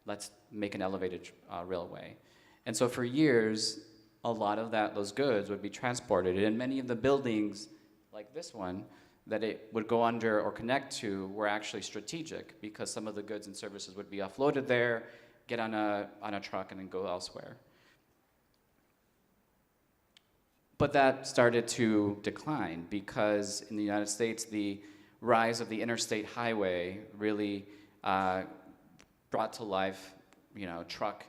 I: let's make an elevated railway. And so for years, a lot of those goods would be transported, and many of the buildings, like this one, that it would go under or connect to were actually strategic because some of the goods and services would be offloaded there, get on a truck, and then go elsewhere. But that started to decline because in the United States, the rise of the interstate highway really brought to life, truck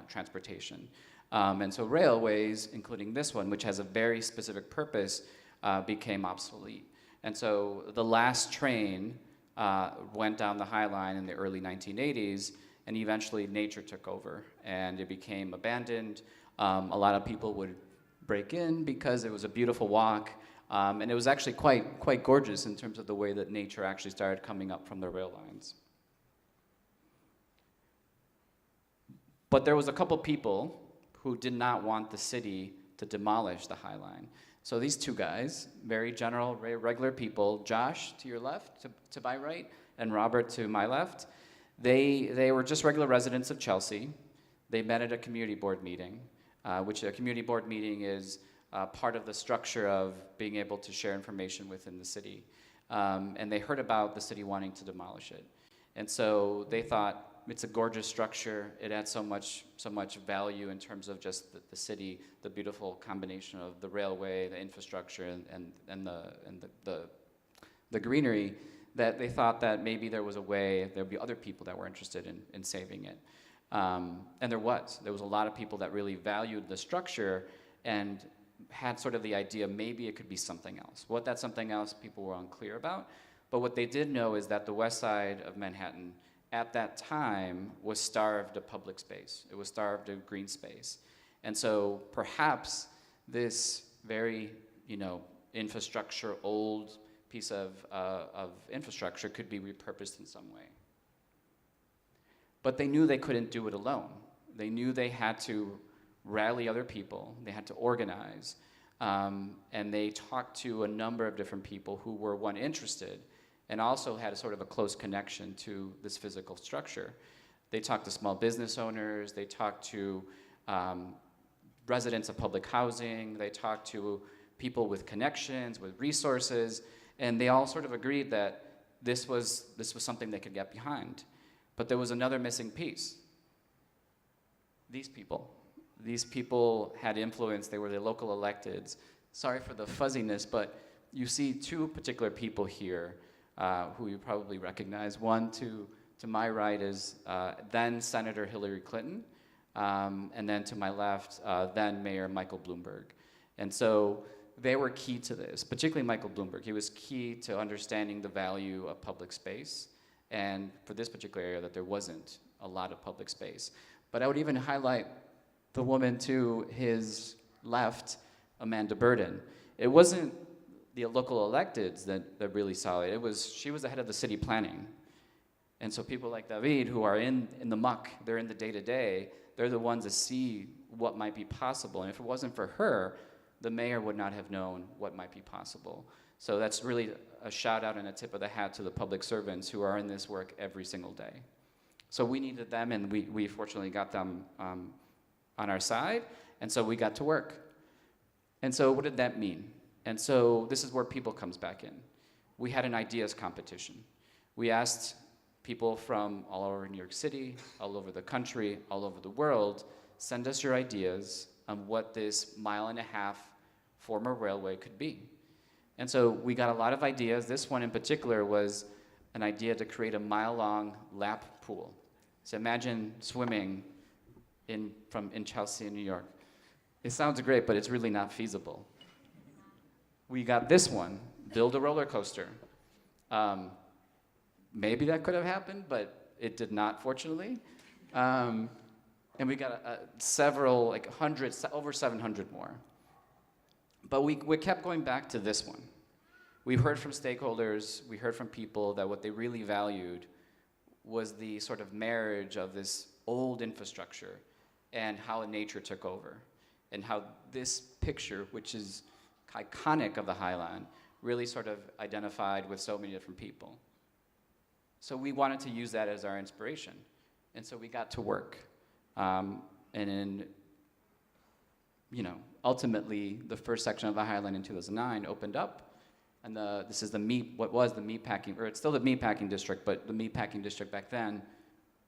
I: transportation. And so railways, including this one, which has a very specific purpose, became obsolete. And so the last train went down the High Line in the early 1980s, and eventually nature took over, and it became abandoned. A lot of people would break in because it was a beautiful walk, and it was actually quite gorgeous in terms of the way that nature actually started coming up from the rail lines. But there was a couple people who did not want the city to demolish the High Line. So these two guys, very general, very regular people, Josh to your left, to my right, and Robert to my left, they were just regular residents of Chelsea. They met at a community board meeting, which a community board meeting is part of the structure of being able to share information within the city. And they heard about the city wanting to demolish it. And so they thought, it's a gorgeous structure. It adds so much value in terms of just the city, the beautiful combination of the railway, the infrastructure, and the greenery, that they thought that maybe there was a way, there'd be other people that were interested in saving it. And there was a lot of people that really valued the structure and had sort of the idea maybe it could be something else. What that something else, people were unclear about. But what they did know is that the west side of Manhattan at that time was starved of public space. It was starved of green space. And so perhaps this very, infrastructure, old piece of infrastructure could be repurposed in some way. But they knew they couldn't do it alone. They knew they had to rally other people, they had to organize, and they talked to a number of different people who were, one, interested, and also had a sort of a close connection to this physical structure. They talked to small business owners, they talked to residents of public housing, they talked to people with connections, with resources, and they all sort of agreed that this was something they could get behind. But there was another missing piece. These people had influence, they were the local electeds. Sorry for the fuzziness, but you see two particular people here who you probably recognize. One to my right is then Senator Hillary Clinton, and then to my left, then Mayor Michael Bloomberg. And so they were key to this, particularly Michael Bloomberg. He was key to understanding the value of public space, and for this particular area that there wasn't a lot of public space. But I would even highlight the woman to his left, Amanda Burden. It wasn't the local electeds that really saw it. She was the head of the city planning. And so people like David, who are in the muck, they're in the day-to-day, they're the ones that see what might be possible. And if it wasn't for her, the mayor would not have known what might be possible. So that's really a shout out and a tip of the hat to the public servants who are in this work every single day. So we needed them, and we fortunately got them on our side, and so we got to work. And so what did that mean? And so this is where people comes back in. We had an ideas competition. We asked people from all over New York City, all over the country, all over the world, send us your ideas on what this 1.5 mile former railway could be. And so we got a lot of ideas. This one in particular was an idea to create a mile-long lap pool. So imagine swimming in Chelsea, New York. It sounds great, but it's really not feasible. We got this one, build a roller coaster. Maybe that could have happened, but it did not, fortunately. And we got several, like hundreds, over 700 more. But we kept going back to this one. We heard from stakeholders, we heard from people that what they really valued was the sort of marriage of this old infrastructure and how nature took over, and how this picture, which is iconic of the Highline, really sort of identified with so many different people. So we wanted to use that as our inspiration. And so we got to work. And in, ultimately, the first section of the Highline in 2009 opened up. And this is what was the meatpacking, or it's still the meatpacking district, but the meatpacking district back then,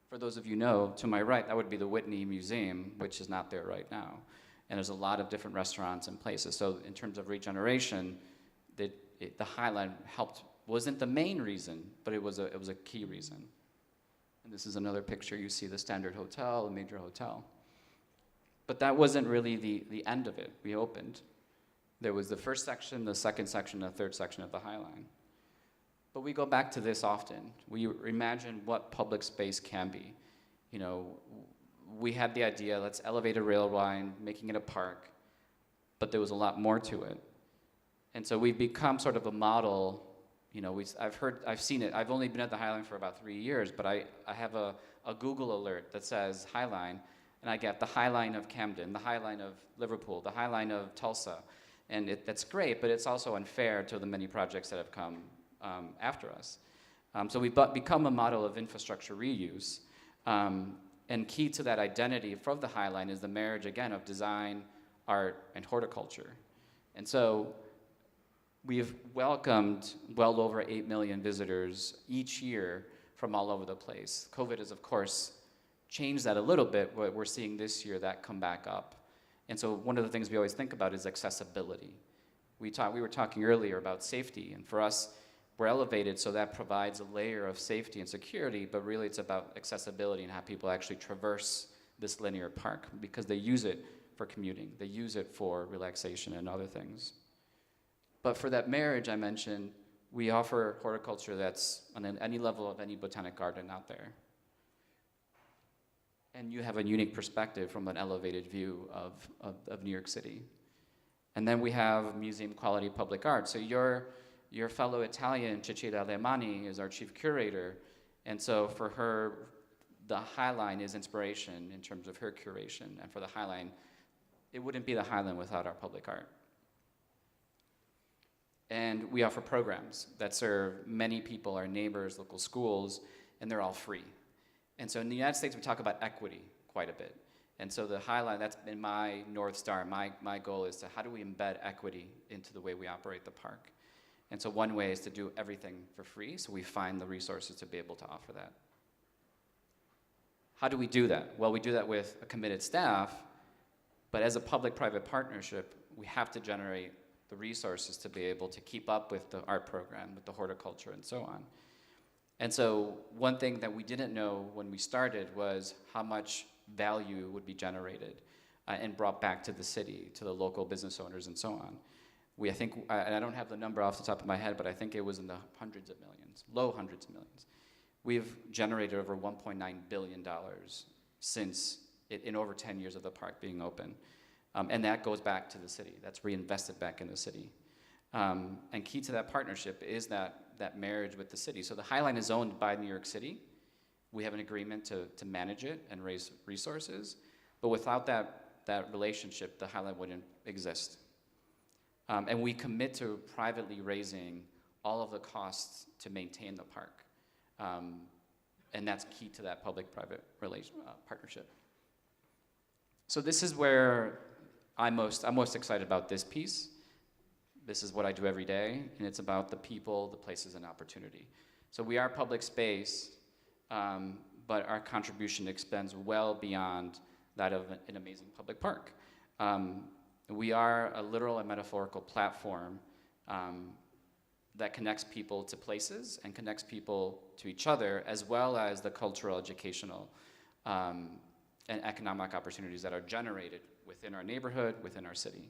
I: for those of you who know, to my right, that would be the Whitney Museum, which is not there right now. And there's a lot of different restaurants and places. So in terms of regeneration, the Highline wasn't the main reason, but it was a key reason. And this is another picture. You see the Standard Hotel, a major hotel. But that wasn't really the end of it. We opened. There was the first section, the second section, the third section of the Highline. But we go back to this often. We imagine what public space can be. We had the idea, let's elevate a rail line, making it a park, but there was a lot more to it. And so we've become sort of a model. I've seen it. I've only been at the Highline for about 3 years, but I have a Google alert that says Highline, and I get the Highline of Camden, the Highline of Liverpool, the Highline of Tulsa. And that's great, but it's also unfair to the many projects that have come after us. So we've become a model of infrastructure reuse. And key to that identity from the Highline is the marriage, again, of design, art, and horticulture. And so we've welcomed well over 8 million visitors each year from all over the place. COVID has, of course, changed that a little bit, but we're seeing this year that come back up. And so one of the things we always think about is accessibility. We were talking earlier about safety, and for us, we're elevated, so that provides a layer of safety and security, but really it's about accessibility and how people actually traverse this linear park, because they use it for commuting, they use it for relaxation and other things. But for that marriage I mentioned, we offer horticulture that's on any level of any botanic garden out there. And you have a unique perspective from an elevated view of New York City. And then we have museum quality public art. So your fellow Italian, Cecilia Alemani, is our chief curator. And so for her, the Highline is inspiration in terms of her curation. And for the Highline, it wouldn't be the Highline without our public art. And we offer programs that serve many people, our neighbors, local schools, and they're all free. And so in the United States, we talk about equity quite a bit. And so the Highline, that's been my North Star. My goal is to how do we embed equity into the way we operate the park? And so one way is to do everything for free, so we find the resources to be able to offer that. How do we do that? Well, we do that with a committed staff, but as a public-private partnership, we have to generate the resources to be able to keep up with the art program, with the horticulture, and so on. And so one thing that we didn't know when we started was how much value would be generated and brought back to the city, to the local business owners, and so on. I think, and I don't have the number off the top of my head, but I think it was in the hundreds of millions, low hundreds of millions. We've generated over $1.9 billion since, in over 10 years of the park being open. And that goes back to the city. That's reinvested back in the city. And key to that partnership is that marriage with the city. So the Highline is owned by New York City. We have an agreement to manage it and raise resources. But without that relationship, the Highline wouldn't exist. And we commit to privately raising all of the costs to maintain the park. And that's key to that public-private partnership. So this is where I'm most excited about this piece. This is what I do every day, and it's about the people, the places, and opportunity. So we are public space, but our contribution extends well beyond that of an amazing public park. We are a literal and metaphorical platform that connects people to places and connects people to each other, as well as the cultural, educational, and economic opportunities that are generated within our neighborhood, within our city.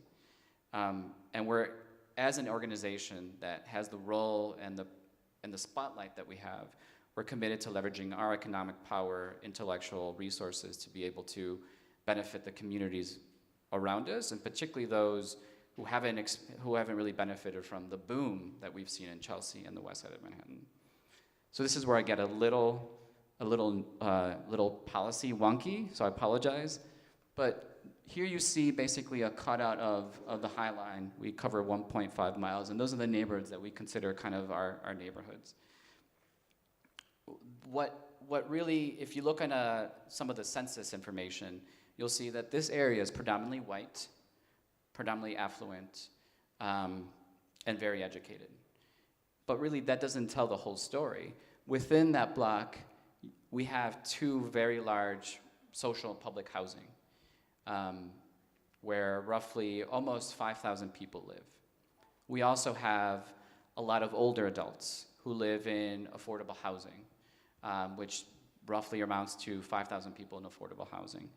I: And we're, as an organization that has the role and the spotlight that we have, we're committed to leveraging our economic power, intellectual resources to be able to benefit the communities around us, and particularly those who haven't really benefited from the boom that we've seen in Chelsea and the west side of Manhattan. So this is where I get a little policy wonky, so I apologize. But here you see basically a cutout of the High Line. We cover 1.5 miles, and those are the neighborhoods that we consider kind of our neighborhoods. What really, if you look at some of the census information, you'll see that this area is predominantly white, predominantly affluent, and very educated. But really, that doesn't tell the whole story. Within that block, we have two very large social and public housing, where roughly almost 5,000 people live. We also have a lot of older adults who live in affordable housing, which roughly amounts to 5,000 people in affordable housing.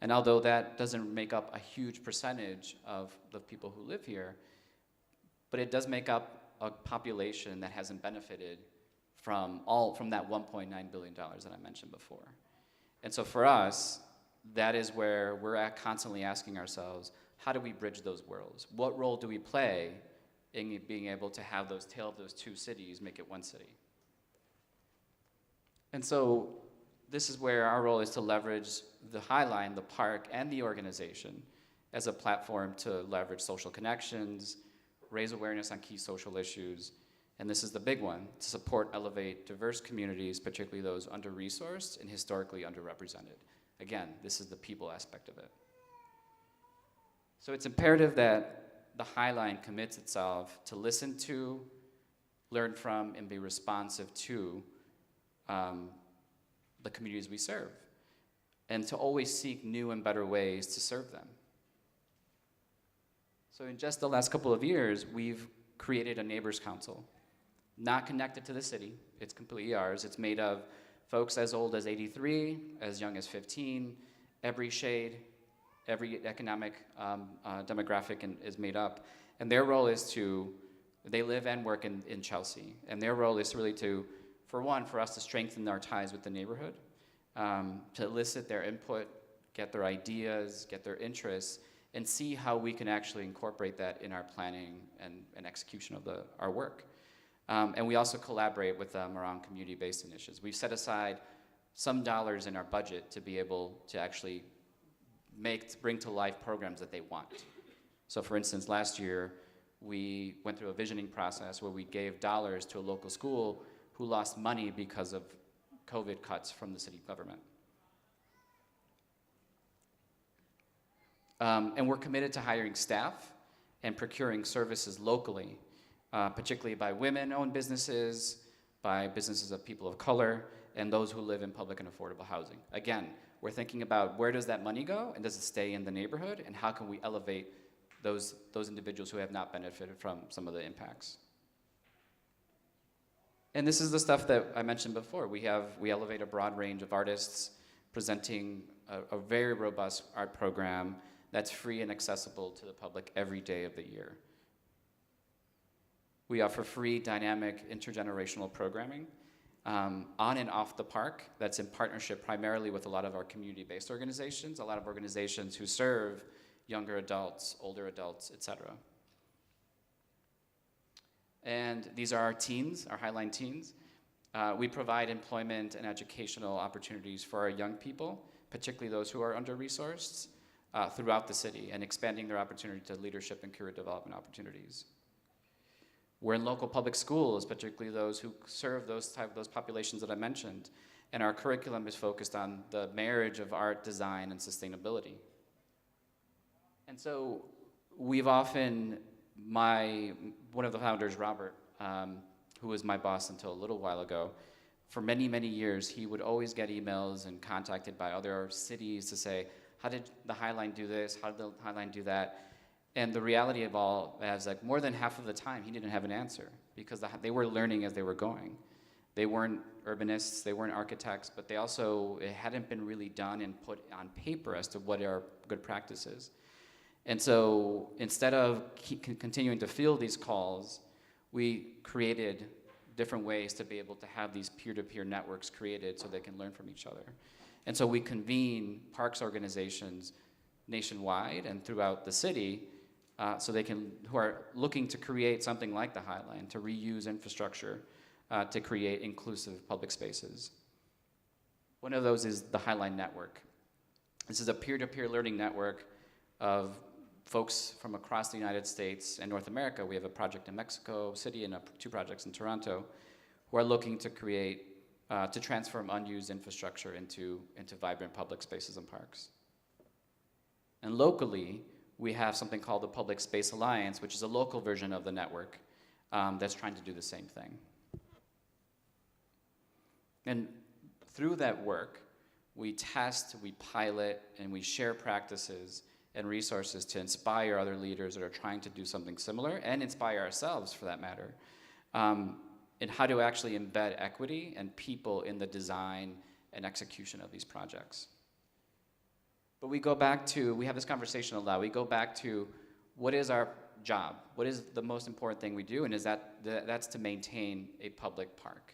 I: And although that doesn't make up a huge percentage of the people who live here, but it does make up a population that hasn't benefited from that $1.9 billion that I mentioned before. And so for us, that is where we're constantly asking ourselves, how do we bridge those worlds? What role do we play in being able to have those tale of those two cities make it one city? And so this is where our role is to leverage the High Line, the park, and the organization as a platform to leverage social connections, raise awareness on key social issues, and this is the big one, to support, elevate diverse communities, particularly those under-resourced and historically underrepresented. Again, this is the people aspect of it. So it's imperative that the High Line commits itself to listen to, learn from, and be responsive to the communities we serve, and to always seek new and better ways to serve them. So in just the last couple of years, we've created a neighbors council, not connected to the city. It's completely ours. It's made of folks as old as 83, as young as 15, every shade, every economic demographic is made up. And their role is they live and work in Chelsea. And their role is really for us to strengthen our ties with the neighborhood, to elicit their input, get their ideas, get their interests, and see how we can actually incorporate that in our planning and execution of our work. And we also collaborate with them around community-based initiatives. We've set aside some dollars in our budget to be able to actually bring to life programs that they want. So for instance, last year, we went through a visioning process where we gave dollars to a local school who lost money because of COVID cuts from the city government. And we're committed to hiring staff and procuring services locally, particularly by women-owned businesses, by businesses of people of color, and those who live in public and affordable housing. Again, we're thinking about where does that money go, and does it stay in the neighborhood, and how can we elevate those individuals who have not benefited from some of the impacts. And this is the stuff that I mentioned before. We elevate a broad range of artists presenting a very robust art program that's free and accessible to the public every day of the year. We offer free, dynamic, intergenerational programming on and off the park that's in partnership primarily with a lot of our community-based organizations, a lot of organizations who serve younger adults, older adults, et cetera. And these are our teens, our High Line teens. We provide employment and educational opportunities for our young people, particularly those who are under-resourced, throughout the city and expanding their opportunity to leadership and career development opportunities. We're in local public schools, particularly those who serve those populations that I mentioned, and our curriculum is focused on the marriage of art, design, and sustainability. And so we've often, one of the founders, Robert, who was my boss until a little while ago, for many, many years, he would always get emails and contacted by other cities to say, how did the High Line do this? How did the High Line do that? And the reality of all is, like, more than half of the time, he didn't have an answer because they were learning as they were going. They weren't urbanists, they weren't architects, but they also, it hadn't been really done and put on paper as to what are good practices. And so instead of continuing to field these calls, we created different ways to be able to have these peer-to-peer networks created so they can learn from each other. And so we convene parks organizations nationwide and throughout the city who are looking to create something like the High Line, to reuse infrastructure to create inclusive public spaces. One of those is the High Line Network. This is a peer-to-peer learning network of folks from across the United States and North America. We have a project in Mexico City and 2 projects in Toronto who are looking to create, to transform unused infrastructure into vibrant public spaces and parks. And locally, we have something called the Public Space Alliance, which is a local version of the network that's trying to do the same thing. And through that work, we test, we pilot, and we share practices and resources to inspire other leaders that are trying to do something similar, and inspire ourselves, for that matter, in how to actually embed equity and people in the design and execution of these projects. But we go back to, we have this conversation a lot, we go back to what is our job? What is the most important thing we do? And that's to maintain a public park.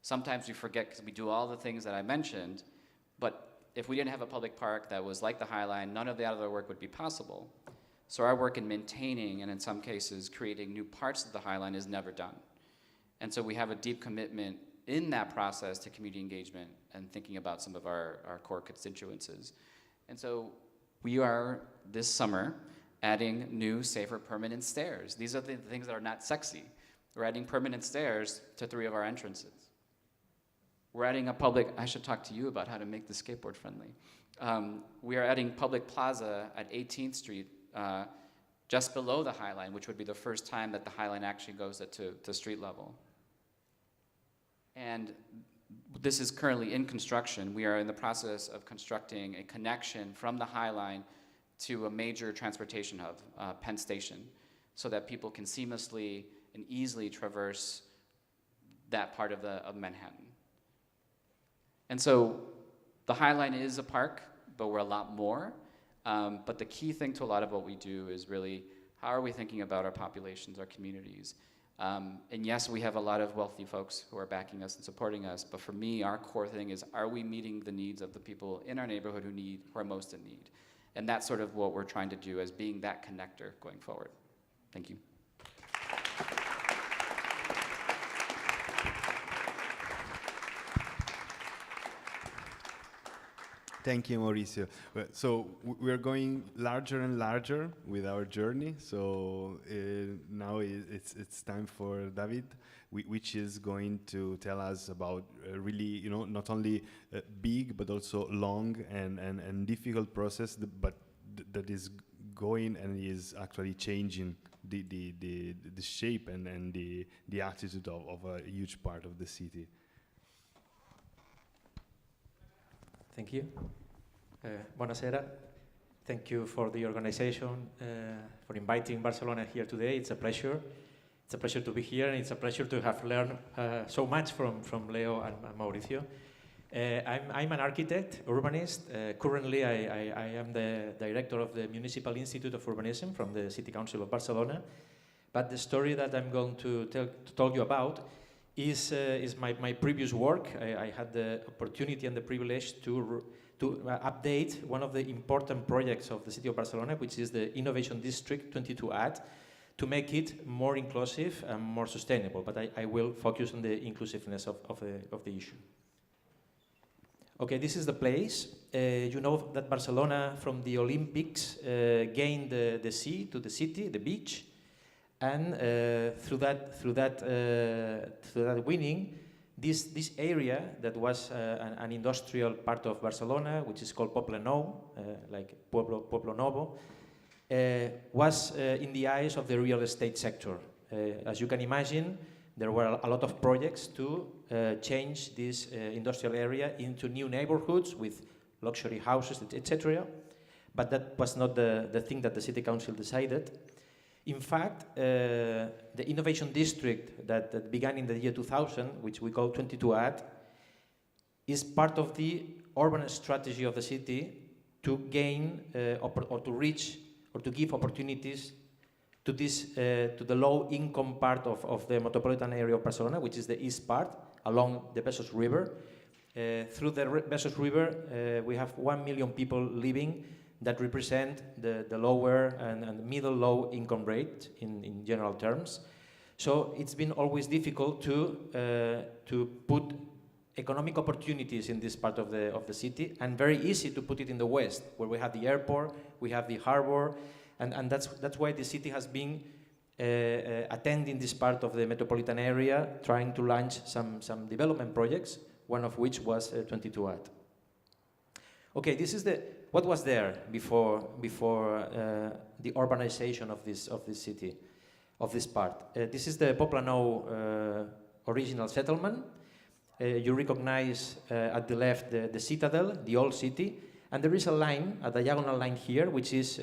I: Sometimes we forget because we do all the things that I mentioned, but if we didn't have a public park that was like the High Line, none of the other work would be possible. So our work in maintaining, and in some cases creating new parts of the High Line, is never done. And so we have a deep commitment in that process to community engagement and thinking about some of our core constituencies. And so we are, this summer, adding new, safer, permanent stairs. These are the things that are not sexy. We're adding permanent stairs to 3 of our entrances. We're adding a public, I should talk to you about how to make the skateboard friendly. We are adding public plaza at 18th Street, just below the High Line, which would be the first time that the High Line actually goes to street level. And this is currently in construction. We are in the process of constructing a connection from the High Line to a major transportation hub, Penn Station, so that people can seamlessly and easily traverse that part of Manhattan. And so the High Line is a park, but we're a lot more. But the key thing to a lot of what we do is really, how are we thinking about our populations, our communities? And yes, we have a lot of wealthy folks who are backing us and supporting us, but for me, our core thing is, are we meeting the needs of the people in our neighborhood who are most in need? And that's sort of what we're trying to do as being that connector going forward. Thank you.
G: Thank you, Mauricio. So we're going larger and larger with our journey. So now it's time for David, which is going to tell us about really, not only big but also long and difficult process, but that is going and is actually changing the shape and the attitude of a huge part of the city.
J: Thank you. Buonasera. Thank you for the organization, for inviting Barcelona here today. It's a pleasure. It's a pleasure to be here, and it's a pleasure to have learned so much from Leo and Mauricio. I'm an architect, urbanist. Currently, I am the director of the Municipal Institute of Urbanism from the City Council of Barcelona. But the story that I'm going to talk you about is my previous work. I had the opportunity and the privilege to update one of the important projects of the City of Barcelona, which is the Innovation District 22 Ad, to make it more inclusive and more sustainable. But I will focus on the inclusiveness of the issue. Okay, this is the place. You know that Barcelona, from the Olympics, gained the sea to the city, the beach, and through that winning, this area that was an industrial part of Barcelona, which is called Poble Nou, like Pueblo Novo, was in the eyes of the real estate sector. As you can imagine, there were a lot of projects to change this industrial area into new neighborhoods with luxury houses, etc. But that was not the thing that the city council decided. In fact, the innovation district that began in the year 2000, which we call 22@, is part of the urban strategy of the city to gain or to reach or to give opportunities to the low-income part of the metropolitan area of Barcelona, which is the east part, along the Besòs River. Through the Besòs River, we have 1 million people living that represent the lower and middle low income rate in general terms. So it's been always difficult to put economic opportunities in this part of the city, and very easy to put it in the west, where we have the airport, we have the harbor, and that's why the city has been attending this part of the metropolitan area, trying to launch some development projects, one of which was 22@. Okay, this is what was there before the urbanization of this city, of this part. This is the Poble Nou original settlement. You recognize at the left the citadel, the old city, and there is a line, a diagonal line here, which is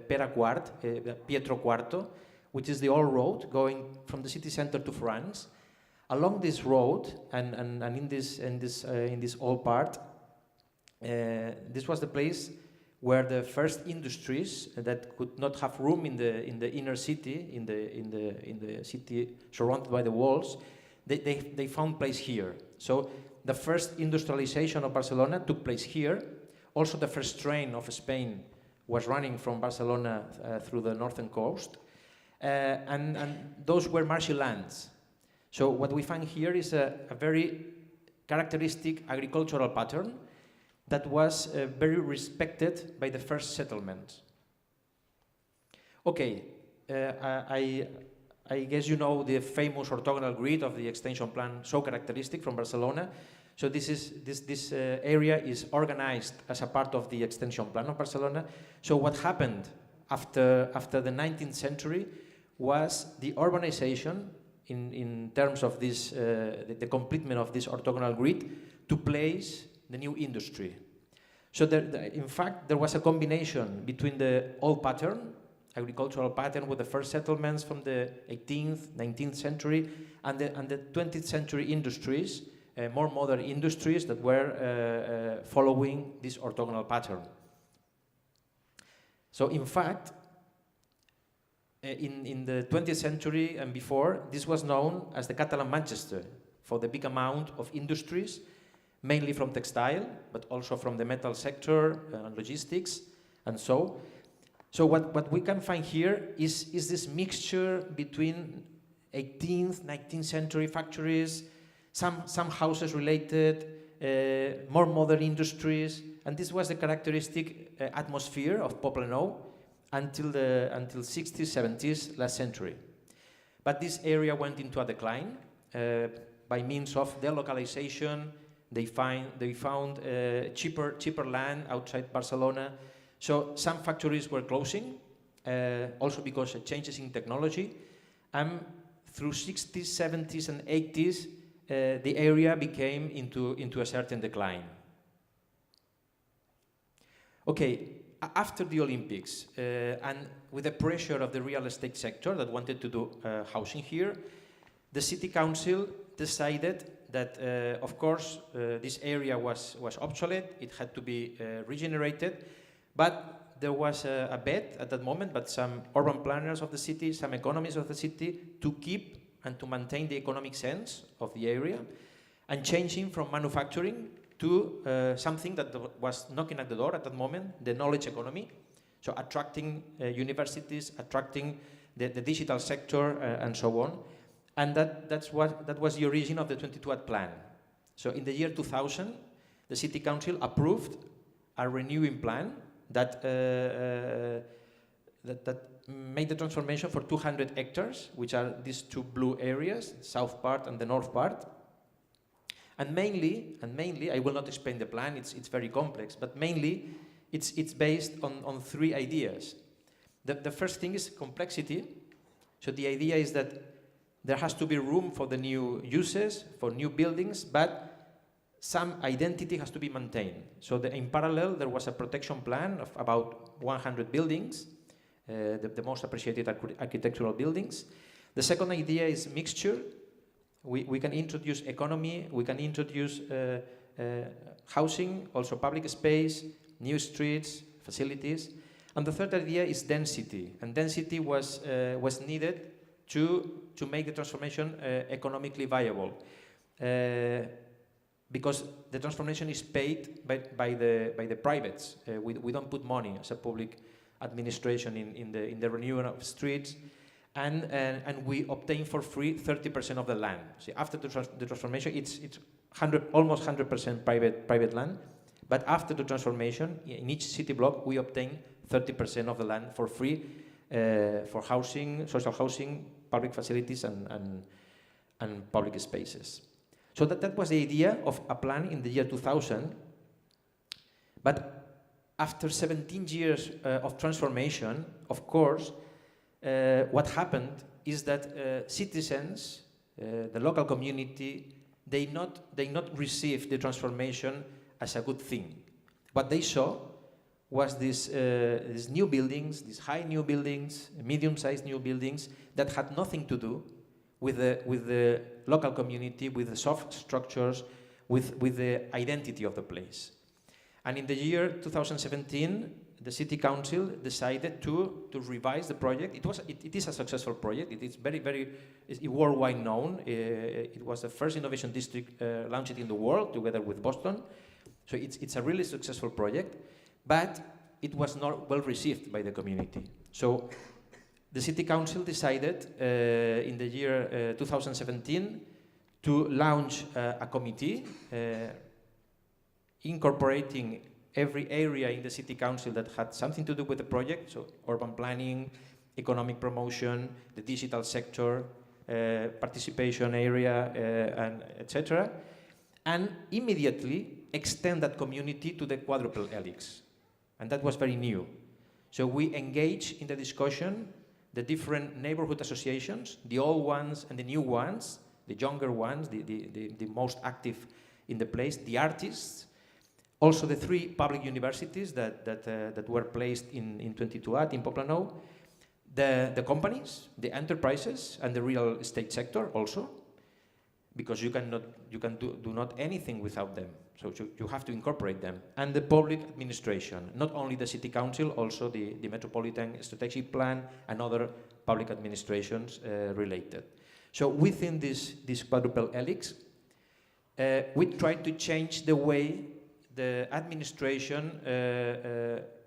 J: Pietro Quarto, which is the old road going from the city center to France. Along this road and in this old part, this was the place where the first industries that could not have room in the inner city, in the city surrounded by the walls, they found place here. So the first industrialization of Barcelona took place here. Also, the first train of Spain was running from Barcelona through the northern coast, and those were marshy lands. So what we find here is a very characteristic agricultural pattern that was very respected by the first settlement. Okay, I guess you know the famous orthogonal grid of the extension plan, so characteristic from Barcelona. So this area is organized as a part of the extension plan of Barcelona. So what happened after the 19th century was the urbanization in terms of this, the completement of this orthogonal grid to place the new industry. So in fact, there was a combination between the old pattern, agricultural pattern with the first settlements from the 18th, 19th century, and the 20th century industries, more modern industries that were following this orthogonal pattern. So in fact, in the 20th century and before, this was known as the Catalan Manchester for the big amount of industries, mainly from textile, but also from the metal sector and logistics, and so. So what we can find here is this mixture between 18th, 19th century factories, some houses related, more modern industries, and this was the characteristic atmosphere of Poble Nou until 60s, 70s, last century. But this area went into a decline by means of delocalization. They found cheaper land outside Barcelona. So some factories were closing, also because of changes in technology. And through 60s, 70s, and 80s, the area became into a certain decline. Okay, after the Olympics, and with the pressure of the real estate sector that wanted to do housing here, the city council decided that, of course, this area was obsolete. It had to be regenerated, but there was a bet at that moment, but some urban planners of the city, some economists of the city, to keep and to maintain the economic sense of the area, and changing from manufacturing to something that was knocking at the door at that moment, the knowledge economy. So attracting universities, attracting the digital sector, and so on. And that was the origin of the 22@ plan. So in the year 2000, the City Council approved a renewing plan that made the transformation for 200 hectares, which are these two blue areas, south part and the north part. And mainly, I will not explain the plan, it's very complex, but mainly it's based on three ideas. The first thing is complexity. So the idea is that there has to be room for the new uses, for new buildings, but some identity has to be maintained. So in parallel, there was a protection plan of about 100 buildings, the most appreciated architectural buildings. The second idea is mixture. We can introduce economy, we can introduce housing, also public space, new streets, facilities. And the third idea is density. And density was needed to make the transformation economically viable. Because the transformation is paid by the privates. We don't put money as a public administration in the renewal of streets, and we obtain for free 30% of the land. See, after the transformation, it's almost 100% private land, but after the transformation, in each city block, we obtain 30% of the land for free for housing, social housing, public facilities, and public spaces. So that was the idea of a plan in the year 2000. But after 17 years of transformation, of course, what happened is that citizens, the local community, they not received the transformation as a good thing. What they saw was these new buildings, these high new buildings, medium-sized new buildings that had nothing to do with the local community, with the soft structures, with the identity of the place. And in the year 2017, the City Council decided to revise the project. It is a successful project. It is very worldwide known. It was the first innovation district launched in the world together with Boston. So it's a really successful project, but it was not well received by the community. So the City Council decided in the year 2017 to launch a committee incorporating every area in the City Council that had something to do with the project, so urban planning, economic promotion, the digital sector, participation area, and etc. And immediately extend that community to the quadruple helix. And that was very new. So we engaged in the discussion the different neighborhood associations, the old ones and the new ones, the younger ones, the most active in the place, the artists, also the three public universities that were placed in 22 in Poplano, the companies, the enterprises, and the real estate sector also, because you can do not anything without them. So you have to incorporate them. And the public administration, not only the City Council, also the Metropolitan Strategic Plan and other public administrations related. So within this quadruple helix, we tried to change the way the administration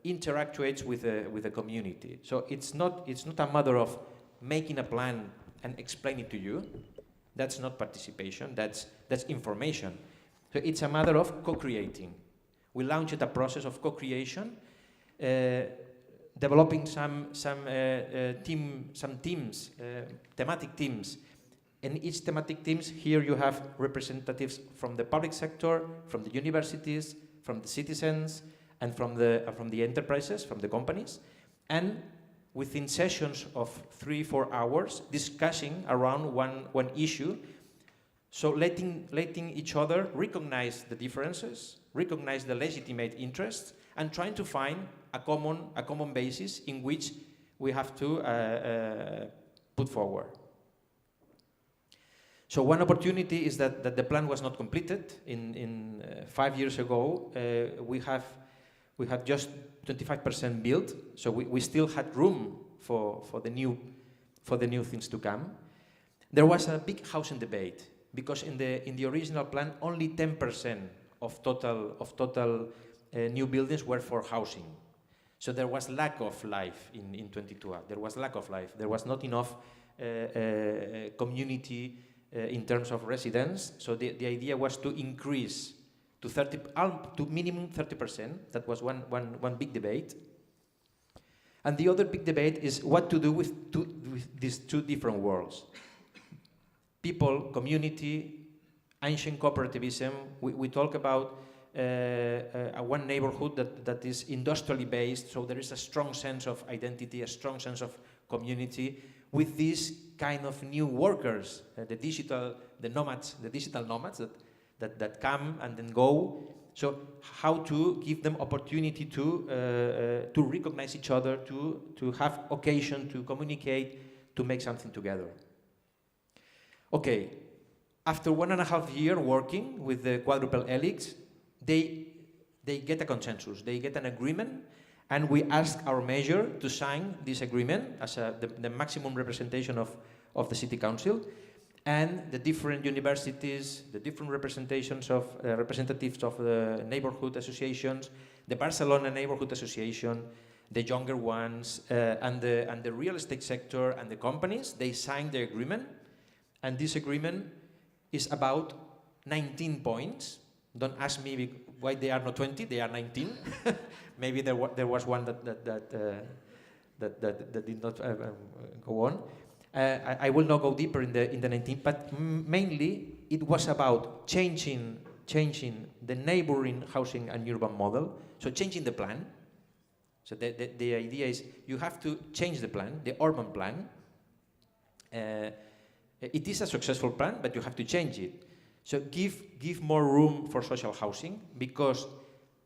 J: interacts with the community. So it's not a matter of making a plan and explain it to you. That's not participation, that's information. So it's a matter of co-creating. We launched a process of co-creation, developing some teams, thematic teams. And each thematic teams, here you have representatives from the public sector, from the universities, from the citizens, and from the enterprises, from the companies. And within sessions of 3-4 hours, discussing around one issue, so letting each other recognize the differences, recognize the legitimate interests, and trying to find a common basis in which we have to put forward. So one opportunity is that the plan was not completed. In 5 years ago, we had just 25% built, so we still had room for the new things to come. There was a big housing debate because in the original plan, only 10% of total new buildings were for housing. So there was lack of life in 22. There was lack of life. There was not enough community in terms of residents. So the idea was to increase to minimum 30%. That was one big debate. And the other big debate is what to do with these two different worlds. People, community, ancient cooperativism. We talk about one neighborhood that is industrially based, so there is a strong sense of identity, a strong sense of community, with these kind of new workers, the digital nomads that come and then go. So how to give them opportunity to recognize each other, to have occasion to communicate, to make something together. Okay, after 1.5 years working with the quadruple helix, they get a consensus, they get an agreement, and we ask our mayor to sign this agreement as the maximum representation of the city council, and the different universities, the different representations of representatives of the neighborhood associations, the Barcelona Neighborhood Association, the younger ones, and the real estate sector and the companies. They signed the agreement, and this agreement is about 19 points. Don't ask me why they are not 20, they are 19. Maybe there was one that did not go on. I will not go deeper in the 19, but mainly it was about changing the neighboring housing and urban model, so changing the plan. So the idea is you have to change the plan, the urban plan. It is a successful plan, but you have to change it. So give more room for social housing, because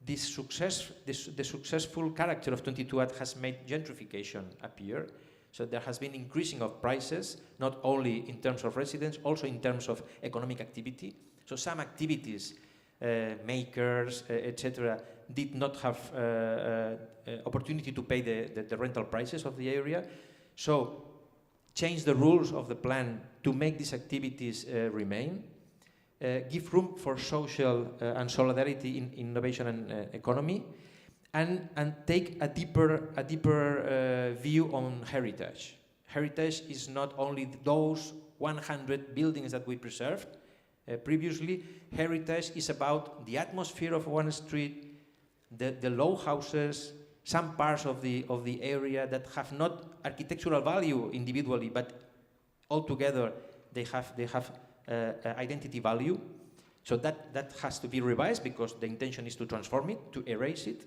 J: the successful character of 22 has made gentrification appear. So there has been increasing of prices, not only in terms of residents, also in terms of economic activity. So some activities, makers, etc., did not have opportunity to pay the rental prices of the area. So change the rules of the plan to make these activities remain. Give room for social and solidarity in innovation and economy, and take a deeper view on heritage. Heritage is not only those 100 buildings that we preserved previously. Heritage is about the atmosphere of one street, the low houses, some parts of the area that have not architectural value individually, but altogether they have identity value. So that has to be revised, because the intention is to transform it, to erase it.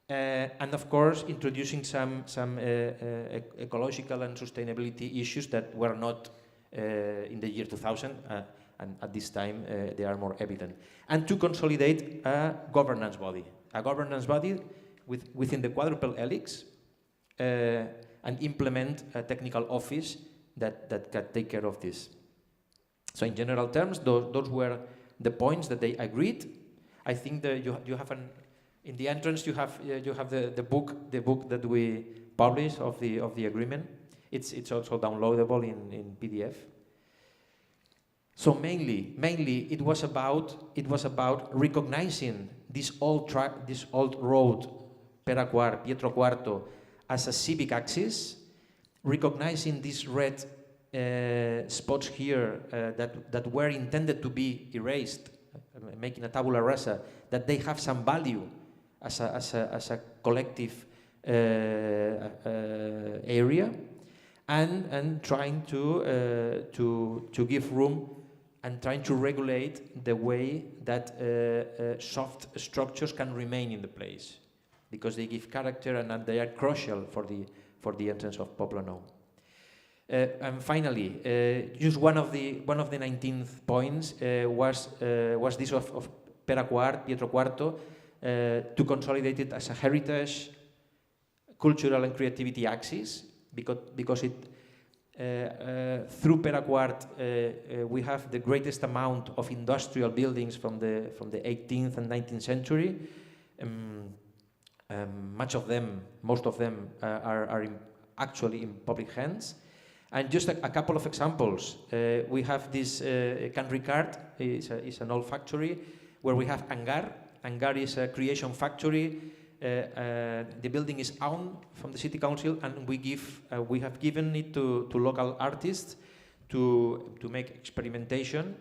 J: And of course, introducing some ecological and sustainability issues that were not in the year 2000, and at this time they are more evident. And to consolidate a governance body within the quadruple helix, and implement a technical office that can take care of this. So in general terms, those were the points that they agreed. I think that you have in the entrance you have the book that we published of the agreement. It's also downloadable in PDF. So mainly it was about recognizing this old road, Peraquar, Pietro Quarto, as a civic axis, recognizing these red spots here that were intended to be erased, making a tabula rasa, that they have some value as a collective area, and trying to give room and trying to regulate the way that soft structures can remain in the place, because they give character and they are crucial for the entrance of Poblano. And finally, just one of the 19th points was this of Peraquar, Pietro Quarto, to consolidate it as a heritage, cultural and creativity axis, because it through Peraquart we have the greatest amount of industrial buildings from the 18th and 19th century. Most of them are actually in public hands. And just a couple of examples. We have this Can Ricard, is an old factory where we have Hangar. Hangar is a creation factory. The building is owned from the city council, and we have given it to local artists to make experimentation.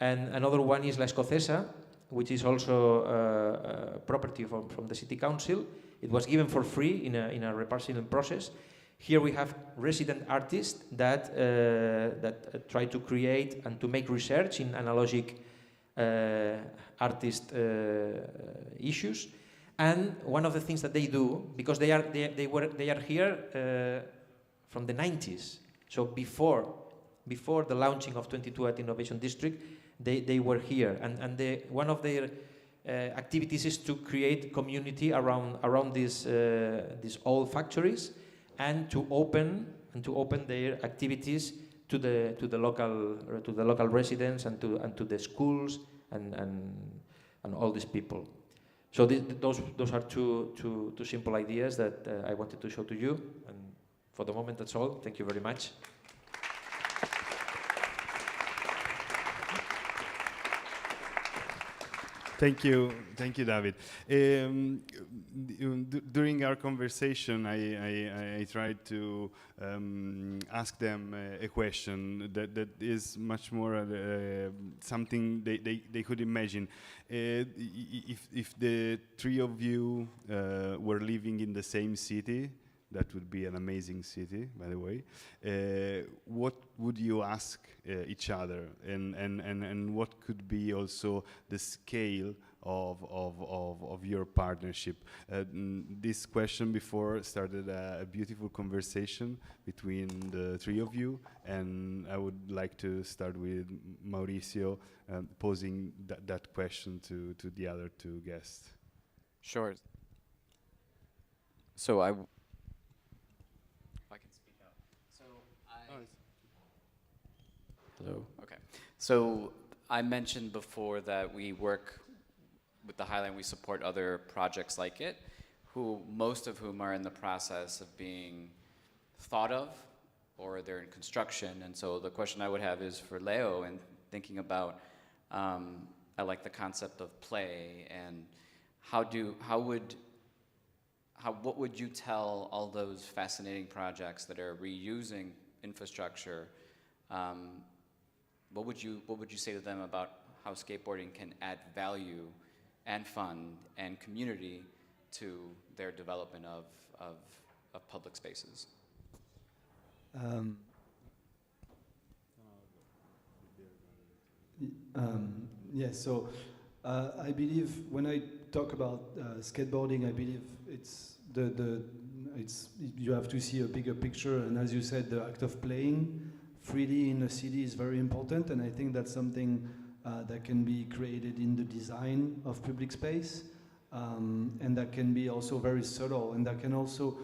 J: And another one is La Escocesa, which is also property from the city council. It was given for free in a reparceling process. Here we have resident artists that try to create and to make research in analogic artist issues. And one of the things that they do, because they are here from the 90s, so before the launching of 22 at Innovation District, they were here, and one of their activities is to create community around these old factories, and to open their activities to the local residents and to the schools and all these people. So those are two simple ideas that I wanted to show to you, and for the moment that's all. Thank you very much.
G: Thank you, David. During our conversation, I tried to ask them a question that is much more something they could imagine. If the three of you were living in the same city, that would be an amazing city, by the way. What would you ask each other, and what could be also the scale of your partnership? This question before started a beautiful conversation between the three of you, and I would like to start with Mauricio posing that question to the other two guests.
I: Sure. So I can speak out. So hello. Okay. So I mentioned before that we work with the Highline. We support other projects like it, most of whom are in the process of being thought of, or they're in construction. And so the question I would have is for Leo, and thinking about, I like the concept of play, and what would you tell all those fascinating projects that are reusing infrastructure? What would you say to them about how skateboarding can add value and fun and community to their development of public spaces?
H: Yes, so I believe when I talk about skateboarding, I believe it's you have to see a bigger picture, and as you said, the act of playing freely in a city is very important, and I think that's something that can be created in the design of public space, and that can be also very subtle, and that can also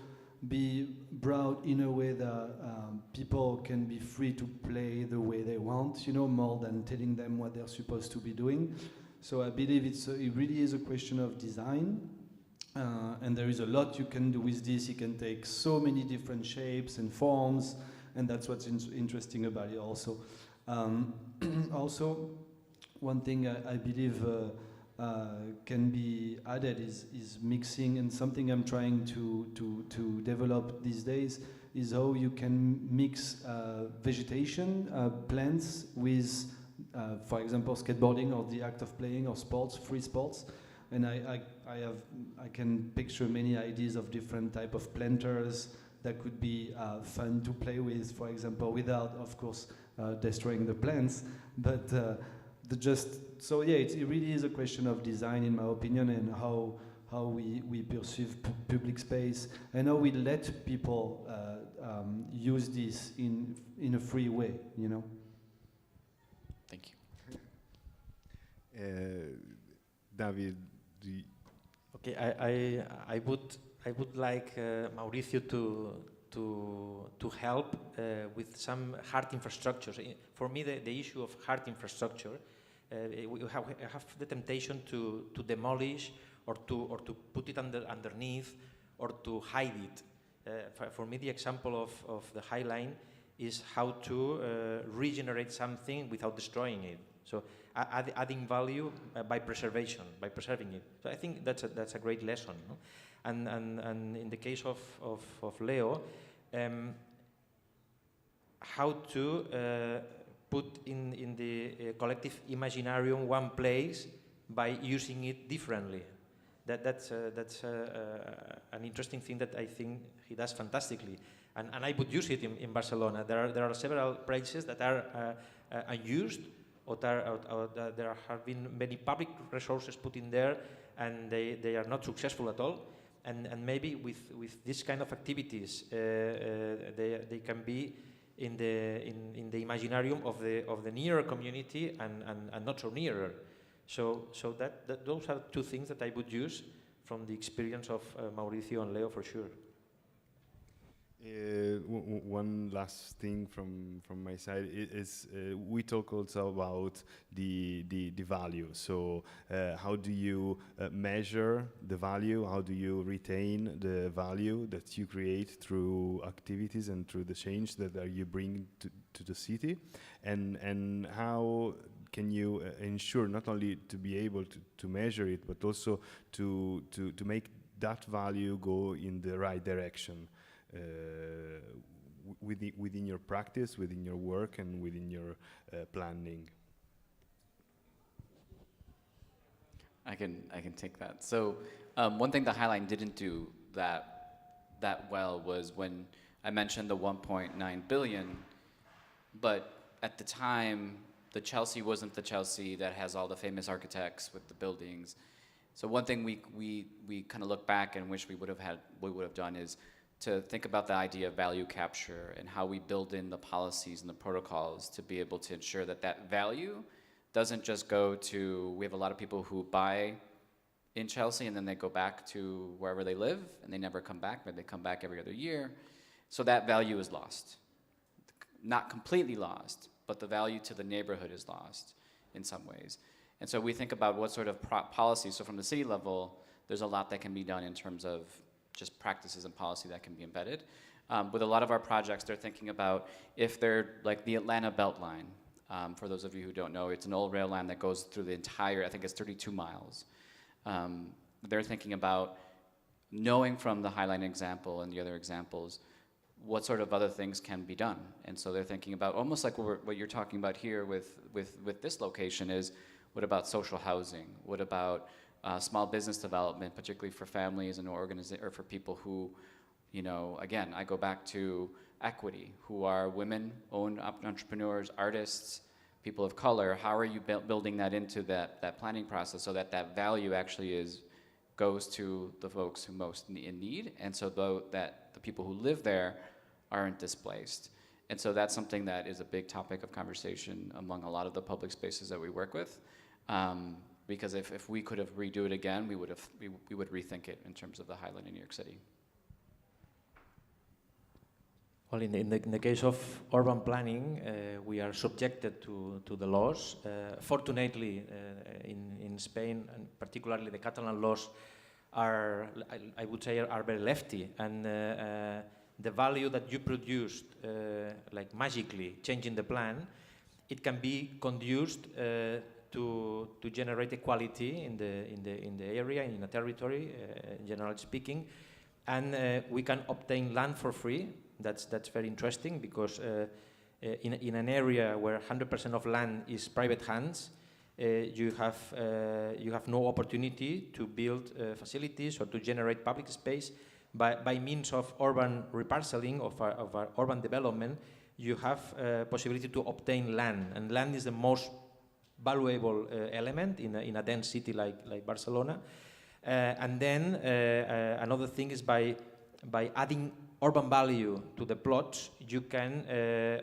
H: be brought in a way that people can be free to play the way they want, more than telling them what they're supposed to be doing. So I believe it really is a question of design, and there is a lot you can do with this. You can take so many different shapes and forms, and that's what's interesting about it also. Also, one thing I believe can be added is mixing, and something I'm trying to develop these days is how you can mix vegetation, plants with, for example, skateboarding or the act of playing or sports, free sports. And I can picture many ideas of different type of planters that could be fun to play with, for example, without, of course, destroying the plants, but so yeah, it really is a question of design, in my opinion, and how we perceive public space, and how we let people use this in a free way,
I: Thank
G: you. David,
J: okay, I would like Mauricio to help with some hard infrastructures. For me, the issue of hard infrastructure, we have the temptation to demolish or to put it underneath or to hide it. For me, the example of the Highline is how to regenerate something without destroying it. So adding value by preserving it. So I think that's a great lesson. No? And in the case of Leo, how to put in the collective imaginarium one place, by using it differently. That's an interesting thing that I think he does fantastically. And I would use it in Barcelona. There are several places that are unused, or there have been many public resources put in there, and they are not successful at all. And maybe with this kind of activities, they can be in the imaginarium of the nearer community and not so nearer. So those are two things that I would use from the experience of Mauricio and Leo for sure.
G: One last thing from my side is we talk also about the value. So how do you measure the value? How do you retain the value that you create through activities and through the change that you bring to the city? And how can you ensure not only to be able to measure it, but also to make that value go in the right direction? Within your practice, within your work, and within your planning.
I: I can take that. So one thing the Highline didn't do that well was when I mentioned the 1.9 billion, but at the time the Chelsea wasn't the Chelsea that has all the famous architects with the buildings. So one thing we kind of look back and wish we would have done is to think about the idea of value capture and how we build in the policies and the protocols to be able to ensure that that value doesn't just go to, we have a lot of people who buy in Chelsea and then they go back to wherever they live and they never come back, but they come back every other year. So that value is lost. Not completely lost, but the value to the neighborhood is lost in some ways. And so we think about what sort of policies. So from the city level, there's a lot that can be done in terms of just practices and policy that can be embedded. With a lot of our projects, they're thinking about if they're like the Atlanta Beltline. For those of you who don't know, it's an old rail line that goes through the entire, I think it's 32 miles. They're thinking about knowing from the Highline example and the other examples, what sort of other things can be done. And so they're thinking about almost like what you're talking about here with this location is, what about social housing? What about small business development, particularly for families and or for people who, you know, again, I go back to equity, who are women-owned entrepreneurs, artists, people of color. How are you building that into that planning process so that that value actually goes to the folks who most in need, and so that the people who live there aren't displaced? And so that's something that is a big topic of conversation among a lot of the public spaces that we work with. Because if we could have redo it again, we would rethink it in terms of the Highline in New York City.
J: Well, in the case of urban planning, we are subjected to the laws. Fortunately, in Spain, and particularly the Catalan laws, I would say, are very lefty, and the value that you produced, like magically changing the plan, it can be conduced to generate equality in the area, in a territory, generally speaking, and we can obtain land for free. That's very interesting, because in an area where 100% of land is private hands, you have no opportunity to build facilities or to generate public space by means of urban reparceling of urban development. You have possibility to obtain land, and land is the most valuable element in a dense city like Barcelona. And then another thing is by adding urban value to the plots, you can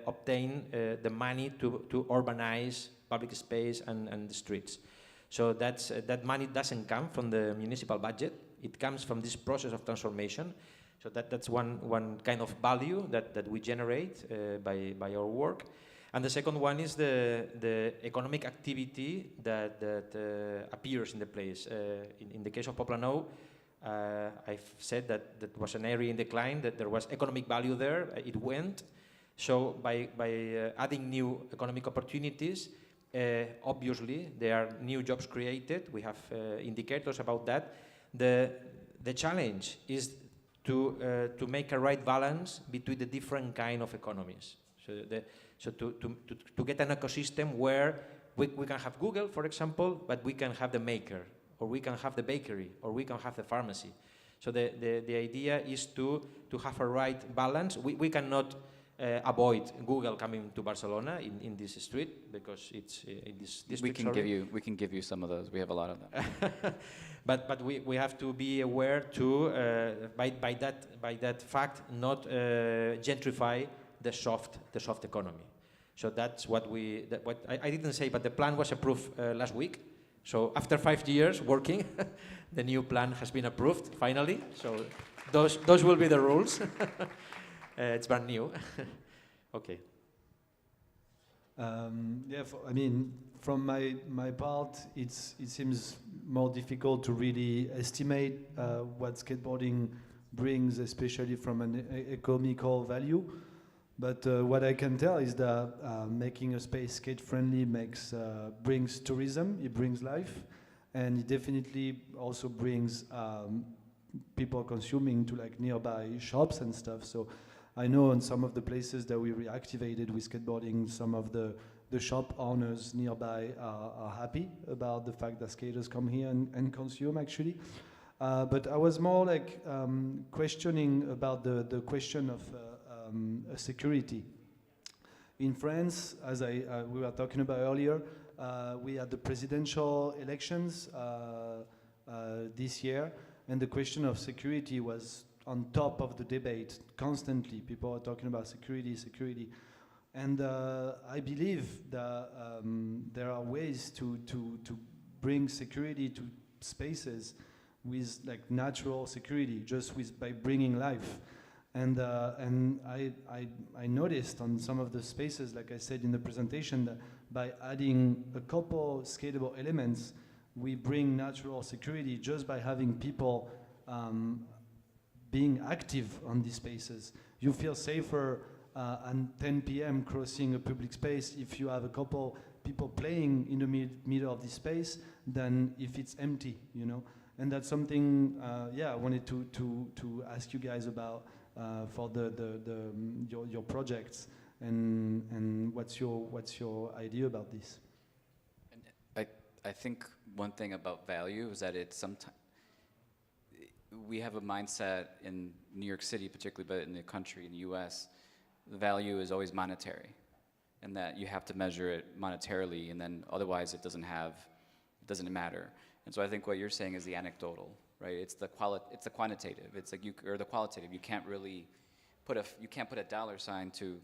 J: obtain the money to urbanize public space and the streets. So that money doesn't come from the municipal budget. It comes from this process of transformation. So that's one kind of value that we generate by our work. And the second one is the economic activity that appears in the place. In the case of Poblenou, I've said that was an area in decline, that there was economic value there. It went. So by adding new economic opportunities, obviously there are new jobs created. We have indicators about that. The challenge is to make a right balance between the different kind of economies. So to get an ecosystem where we can have Google, for example, but we can have the maker, or we can have the bakery, or we can have the pharmacy. So the idea is to have a right balance. We cannot avoid Google coming to Barcelona in this street, because it's in this district.
I: We can give you some of those. We have a lot of them.
J: but we have to be aware to by that fact not gentrify the soft economy. So that's what I didn't say, but the plan was approved last week. So after 5 years working, the new plan has been approved finally. So those will be the rules. It's brand new. Okay.
H: Yeah, I mean, from my part, it seems more difficult to really estimate what skateboarding brings, especially from an economical value. But what I can tell is that making a space skate-friendly brings tourism, it brings life, and it definitely also brings people consuming to like nearby shops and stuff. So I know in some of the places that we reactivated with skateboarding, some of the shop owners nearby are happy about the fact that skaters come here and consume actually. But I was more like questioning about the question of security. In France, as we were talking about earlier, we had the presidential elections this year, and the question of security was on top of the debate constantly. People are talking about security. And I believe that there are ways to bring security to spaces with like natural security, just by bringing life. And I noticed on some of the spaces, like I said in the presentation, that by adding a couple skatable elements, we bring natural security just by having people being active on these spaces. You feel safer at 10 p.m. crossing a public space if you have a couple people playing in the middle of the space than if it's empty, you know. And that's something, I wanted to ask you guys about for your projects, and what's your idea about this?
I: And I think one thing about value is that it's sometimes we have a mindset in New York City, particularly, but in the country, in the U.S., the value is always monetary, and that you have to measure it monetarily, and then otherwise it doesn't matter. And so I think what you're saying is the anecdotal, right? It's the quantitative. It's like or the qualitative. You can't really put a dollar sign to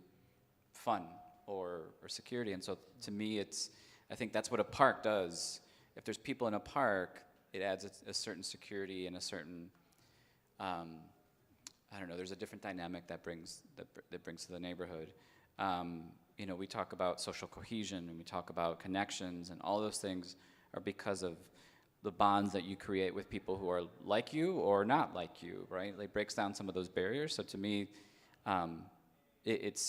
I: fun or security. And so to me, I think that's what a park does. If there's people in a park, it adds a certain security and a certain, I don't know, there's a different dynamic that brings to the neighborhood. You know, we talk about social cohesion, and we talk about connections, and all those things are because of the bonds that you create with people who are like you or not like you, right? It breaks down some of those barriers. So to me, it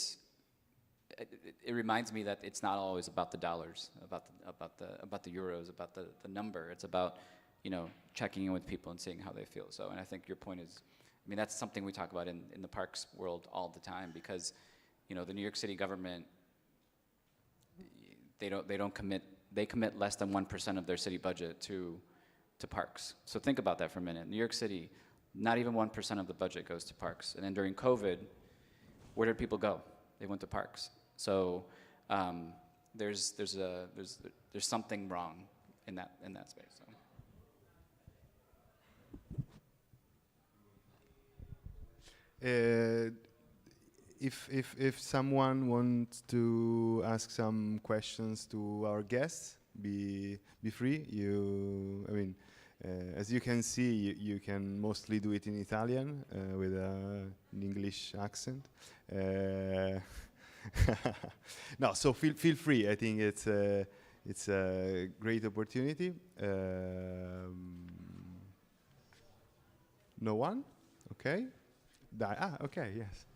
I: reminds me that it's not always about the dollars, about the euros, about the number. It's about, you know, checking in with people and seeing how they feel. So, and I think your point is, I mean, that's something we talk about in the parks world all the time, because, you know, the New York City government, they commit less than 1% of their city budget to parks. So think about that for a minute. New York City, not even 1% of the budget goes to parks. And then during COVID, where did people go? They went to parks. So there's something wrong in that space. So.
G: If someone wants to ask some questions to our guests, be free. I mean, as you can see, you can mostly do it in Italian with an English accent. No, so feel free. I think it's a great opportunity. No one? Okay. Okay. Yes.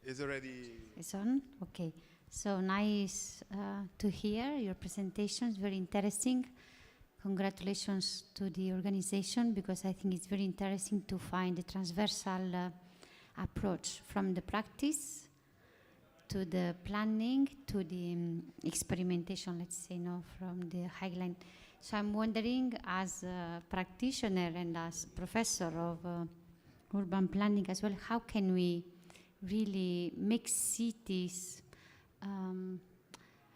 G: It's already...
K: It's on? Okay. So nice to hear your presentations, very interesting. congratulations to the organization, because I think it's very interesting to find a transversal approach from the practice to the planning to the experimentation, let's say, from the highline. So I'm wondering, as a practitioner and as professor of urban planning as well, how can we really make cities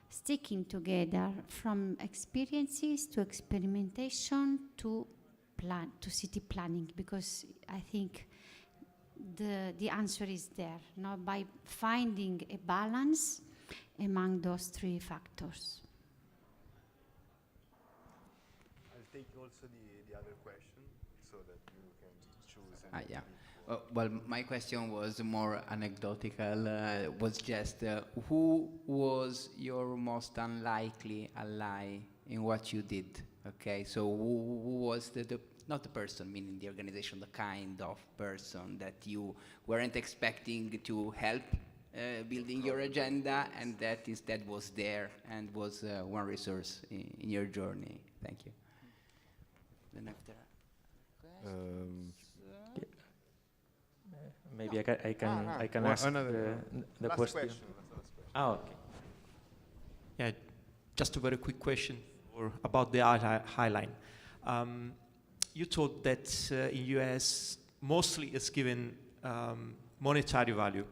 K: sticking together from experiences to experimentation to city planning? Because I think the answer is there, by finding a balance among those three factors.
G: I'll take also the other question so that you can choose.
L: Yeah. Well, my question was more anecdotal. Was just who was your most unlikely ally in what you did? Okay, so who was the not the person, meaning the organization, the kind of person that you weren't expecting to help building your agenda, and that instead was there and was one resource in your journey? Thank you. Then after
J: maybe I can ask the question. Oh, okay.
M: Yeah, just a very quick question about the highline. You told that in US mostly it's given monetary value.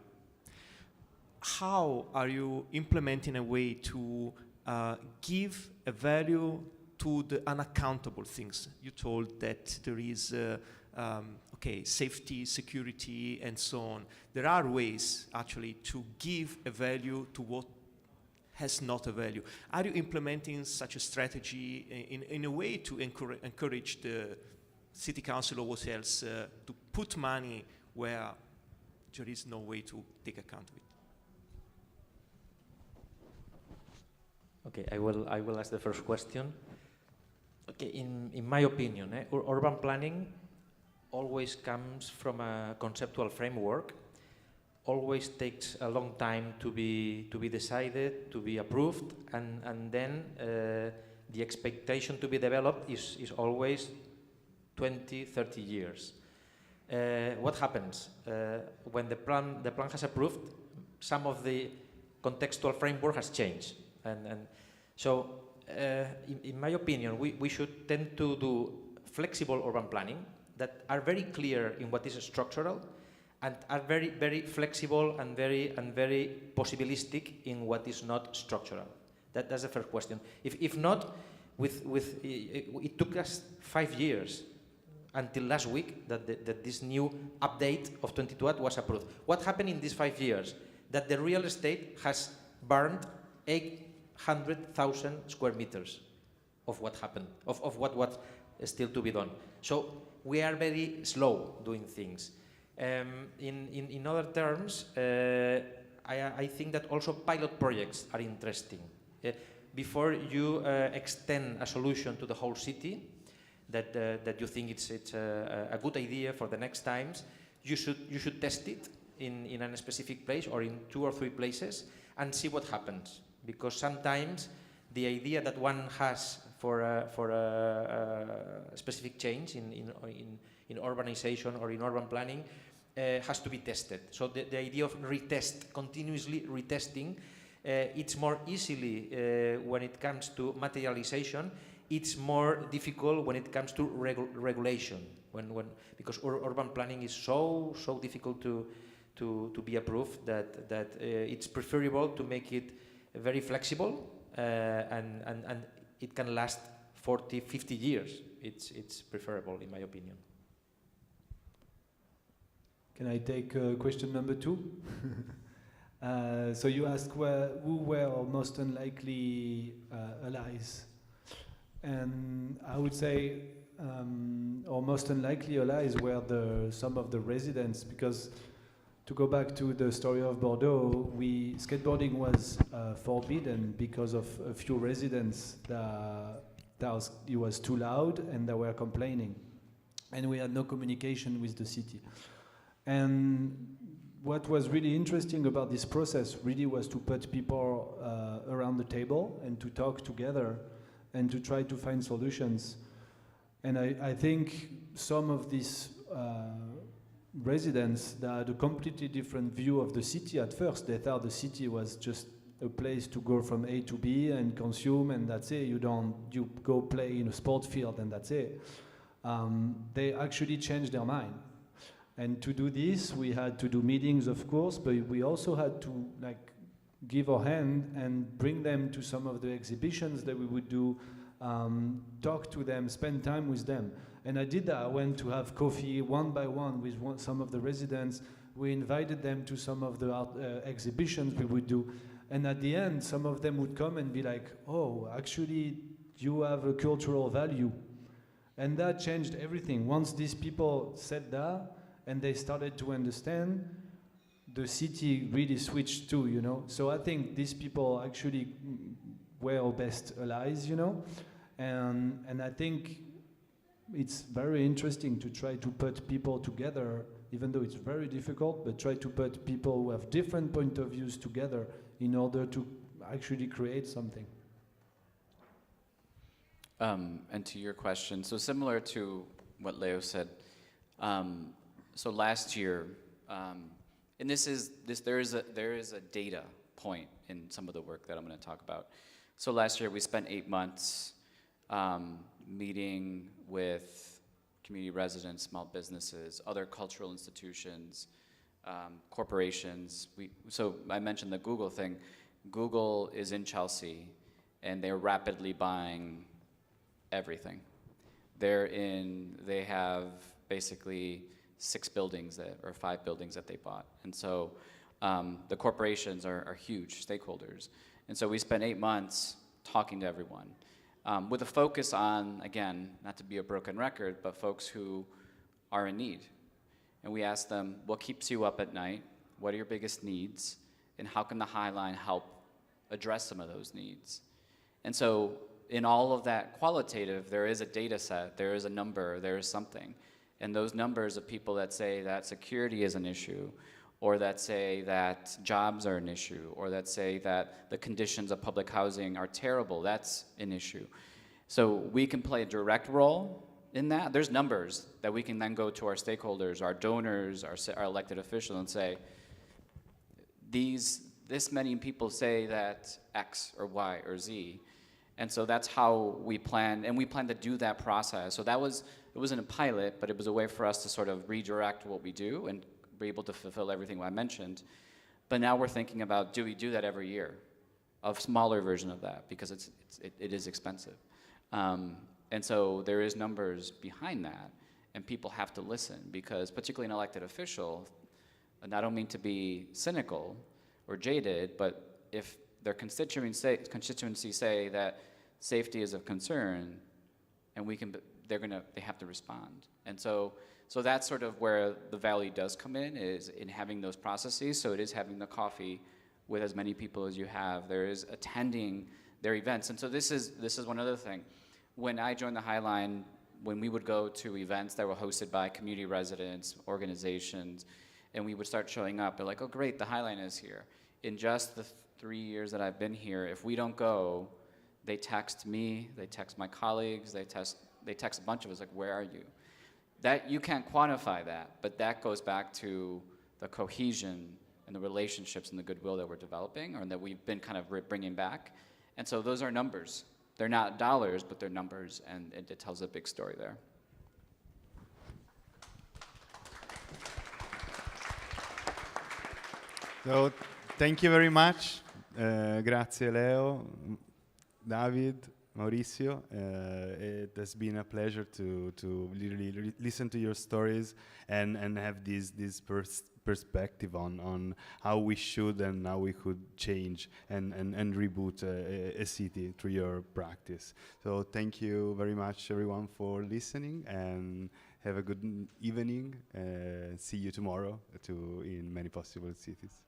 M: How are you implementing a way to give a value to the unaccountable things? You told that there is safety, security, and so on. There are ways actually to give a value to what has not a value. Are you implementing such a strategy in a way to encourage the city council or what else to put money where there is no way to take account of it?
J: Okay, I will ask the first question. Okay, in my opinion, urban planning always comes from a conceptual framework, always takes a long time to be decided, to be approved, and then the expectation to be developed is always 20, 30 years. What happens when the plan has approved? Some of the contextual framework has changed, and so in my opinion, we should tend to do flexible urban planning that are very clear in what is structural, and are very, very flexible and very possibilistic in what is not structural. That's the first question. If not, it took us 5 years until last week that this new update of 22 was approved. What happened in these 5 years? That the real estate has burned 800,000 square meters of what happened, of what was still to be done. So we are very slow doing things. In other terms, I think that also pilot projects are interesting. Before you extend a solution to the whole city, that you think it's a good idea for the next times, you should test it in a specific place or in 2 or 3 places and see what happens. Because sometimes the idea that one has for a specific change in urbanization or in urban planning has to be tested. So the idea of continuously retesting, it's more easily when it comes to materialization. It's more difficult when it comes to regulation. Because urban planning is so difficult to be approved that it's preferable to make it very flexible and it can last 40, 50 years. It's preferable, in my opinion.
H: Can I take question number 2? So you asked who were our most unlikely allies. And I would say our most unlikely allies were some of the residents, because to go back to the story of Bordeaux, skateboarding was forbidden because of a few residents it was too loud and they were complaining. And we had no communication with the city. And what was really interesting about this process really was to put people around the table and to talk together and to try to find solutions. And I think some of these residents that had a completely different view of the city at first. They thought the city was just a place to go from A to B and consume, and that's it. You go play in a sport field and that's it. They actually changed their mind. And to do this, we had to do meetings, of course, but we also had to give our hand and bring them to some of the exhibitions that we would do, talk to them, spend time with them. And I did that. I went to have coffee one by one with some of the residents. We invited them to some of the art exhibitions we would do. And at the end, some of them would come and be like, oh, actually, you have a cultural value. And that changed everything. Once these people said that, and they started to understand, the city really switched too, you know? So I think these people actually were our best allies, you know? And I think it's very interesting to try to put people together, even though it's very difficult, but try to put people who have different point of views together in order to actually create something.
I: And to your question, so similar to what Leo said, so last year, and there is a data point in some of the work that I'm going to talk about. So last year we spent 8 months meeting with community residents, small businesses, other cultural institutions, corporations. So I mentioned the Google thing. Google is in Chelsea, and they're rapidly buying everything. They have basically 6 buildings or 5 buildings that they bought. And so the corporations are huge stakeholders. And so we spent 8 months talking to everyone with a focus on, again, not to be a broken record, but folks who are in need. And we asked them, what keeps you up at night? What are your biggest needs? And how can the High Line help address some of those needs? And so in all of that qualitative, there is a data set, there is a number, there is something. And those numbers of people that say that security is an issue, or that say that jobs are an issue, or that say that the conditions of public housing are terrible, that's an issue. So we can play a direct role in that. There's numbers that we can then go to our stakeholders, our donors, our elected officials, and say, this many people say that X or Y or Z. And so that's how we plan, and we plan to do that process. So it wasn't a pilot, but it was a way for us to sort of redirect what we do and be able to fulfill everything I mentioned. But now we're thinking about, do we do that every year? A smaller version of that, because it is expensive. And so there is numbers behind that, and people have to listen, because particularly an elected official, and I don't mean to be cynical or jaded, but if their constituency say that safety is of concern, and they have to respond. And so that's sort of where the value does come in, is in having those processes. So it is having the coffee with as many people as you have. There is attending their events. And so this is one other thing. When I joined the High Line, when we would go to events that were hosted by community residents, organizations, and we would start showing up, they're like, oh great, the High Line is here. In just the 3 years that I've been here, if we don't go, they text me, they text my colleagues, they text a bunch of us, like, where are you? That, you can't quantify that, but that goes back to the cohesion and the relationships and the goodwill that we're developing, or that we've been kind of bringing back. And so those are numbers. They're not dollars, but they're numbers, and it tells a big story there.
G: So, thank you very much. Grazie Leo, David, Mauricio. It has been a pleasure to really listen to your stories and have this perspective on how we should and how we could change and reboot a city through your practice. So thank you very much everyone for listening, and have a good evening. See you tomorrow in many possible cities.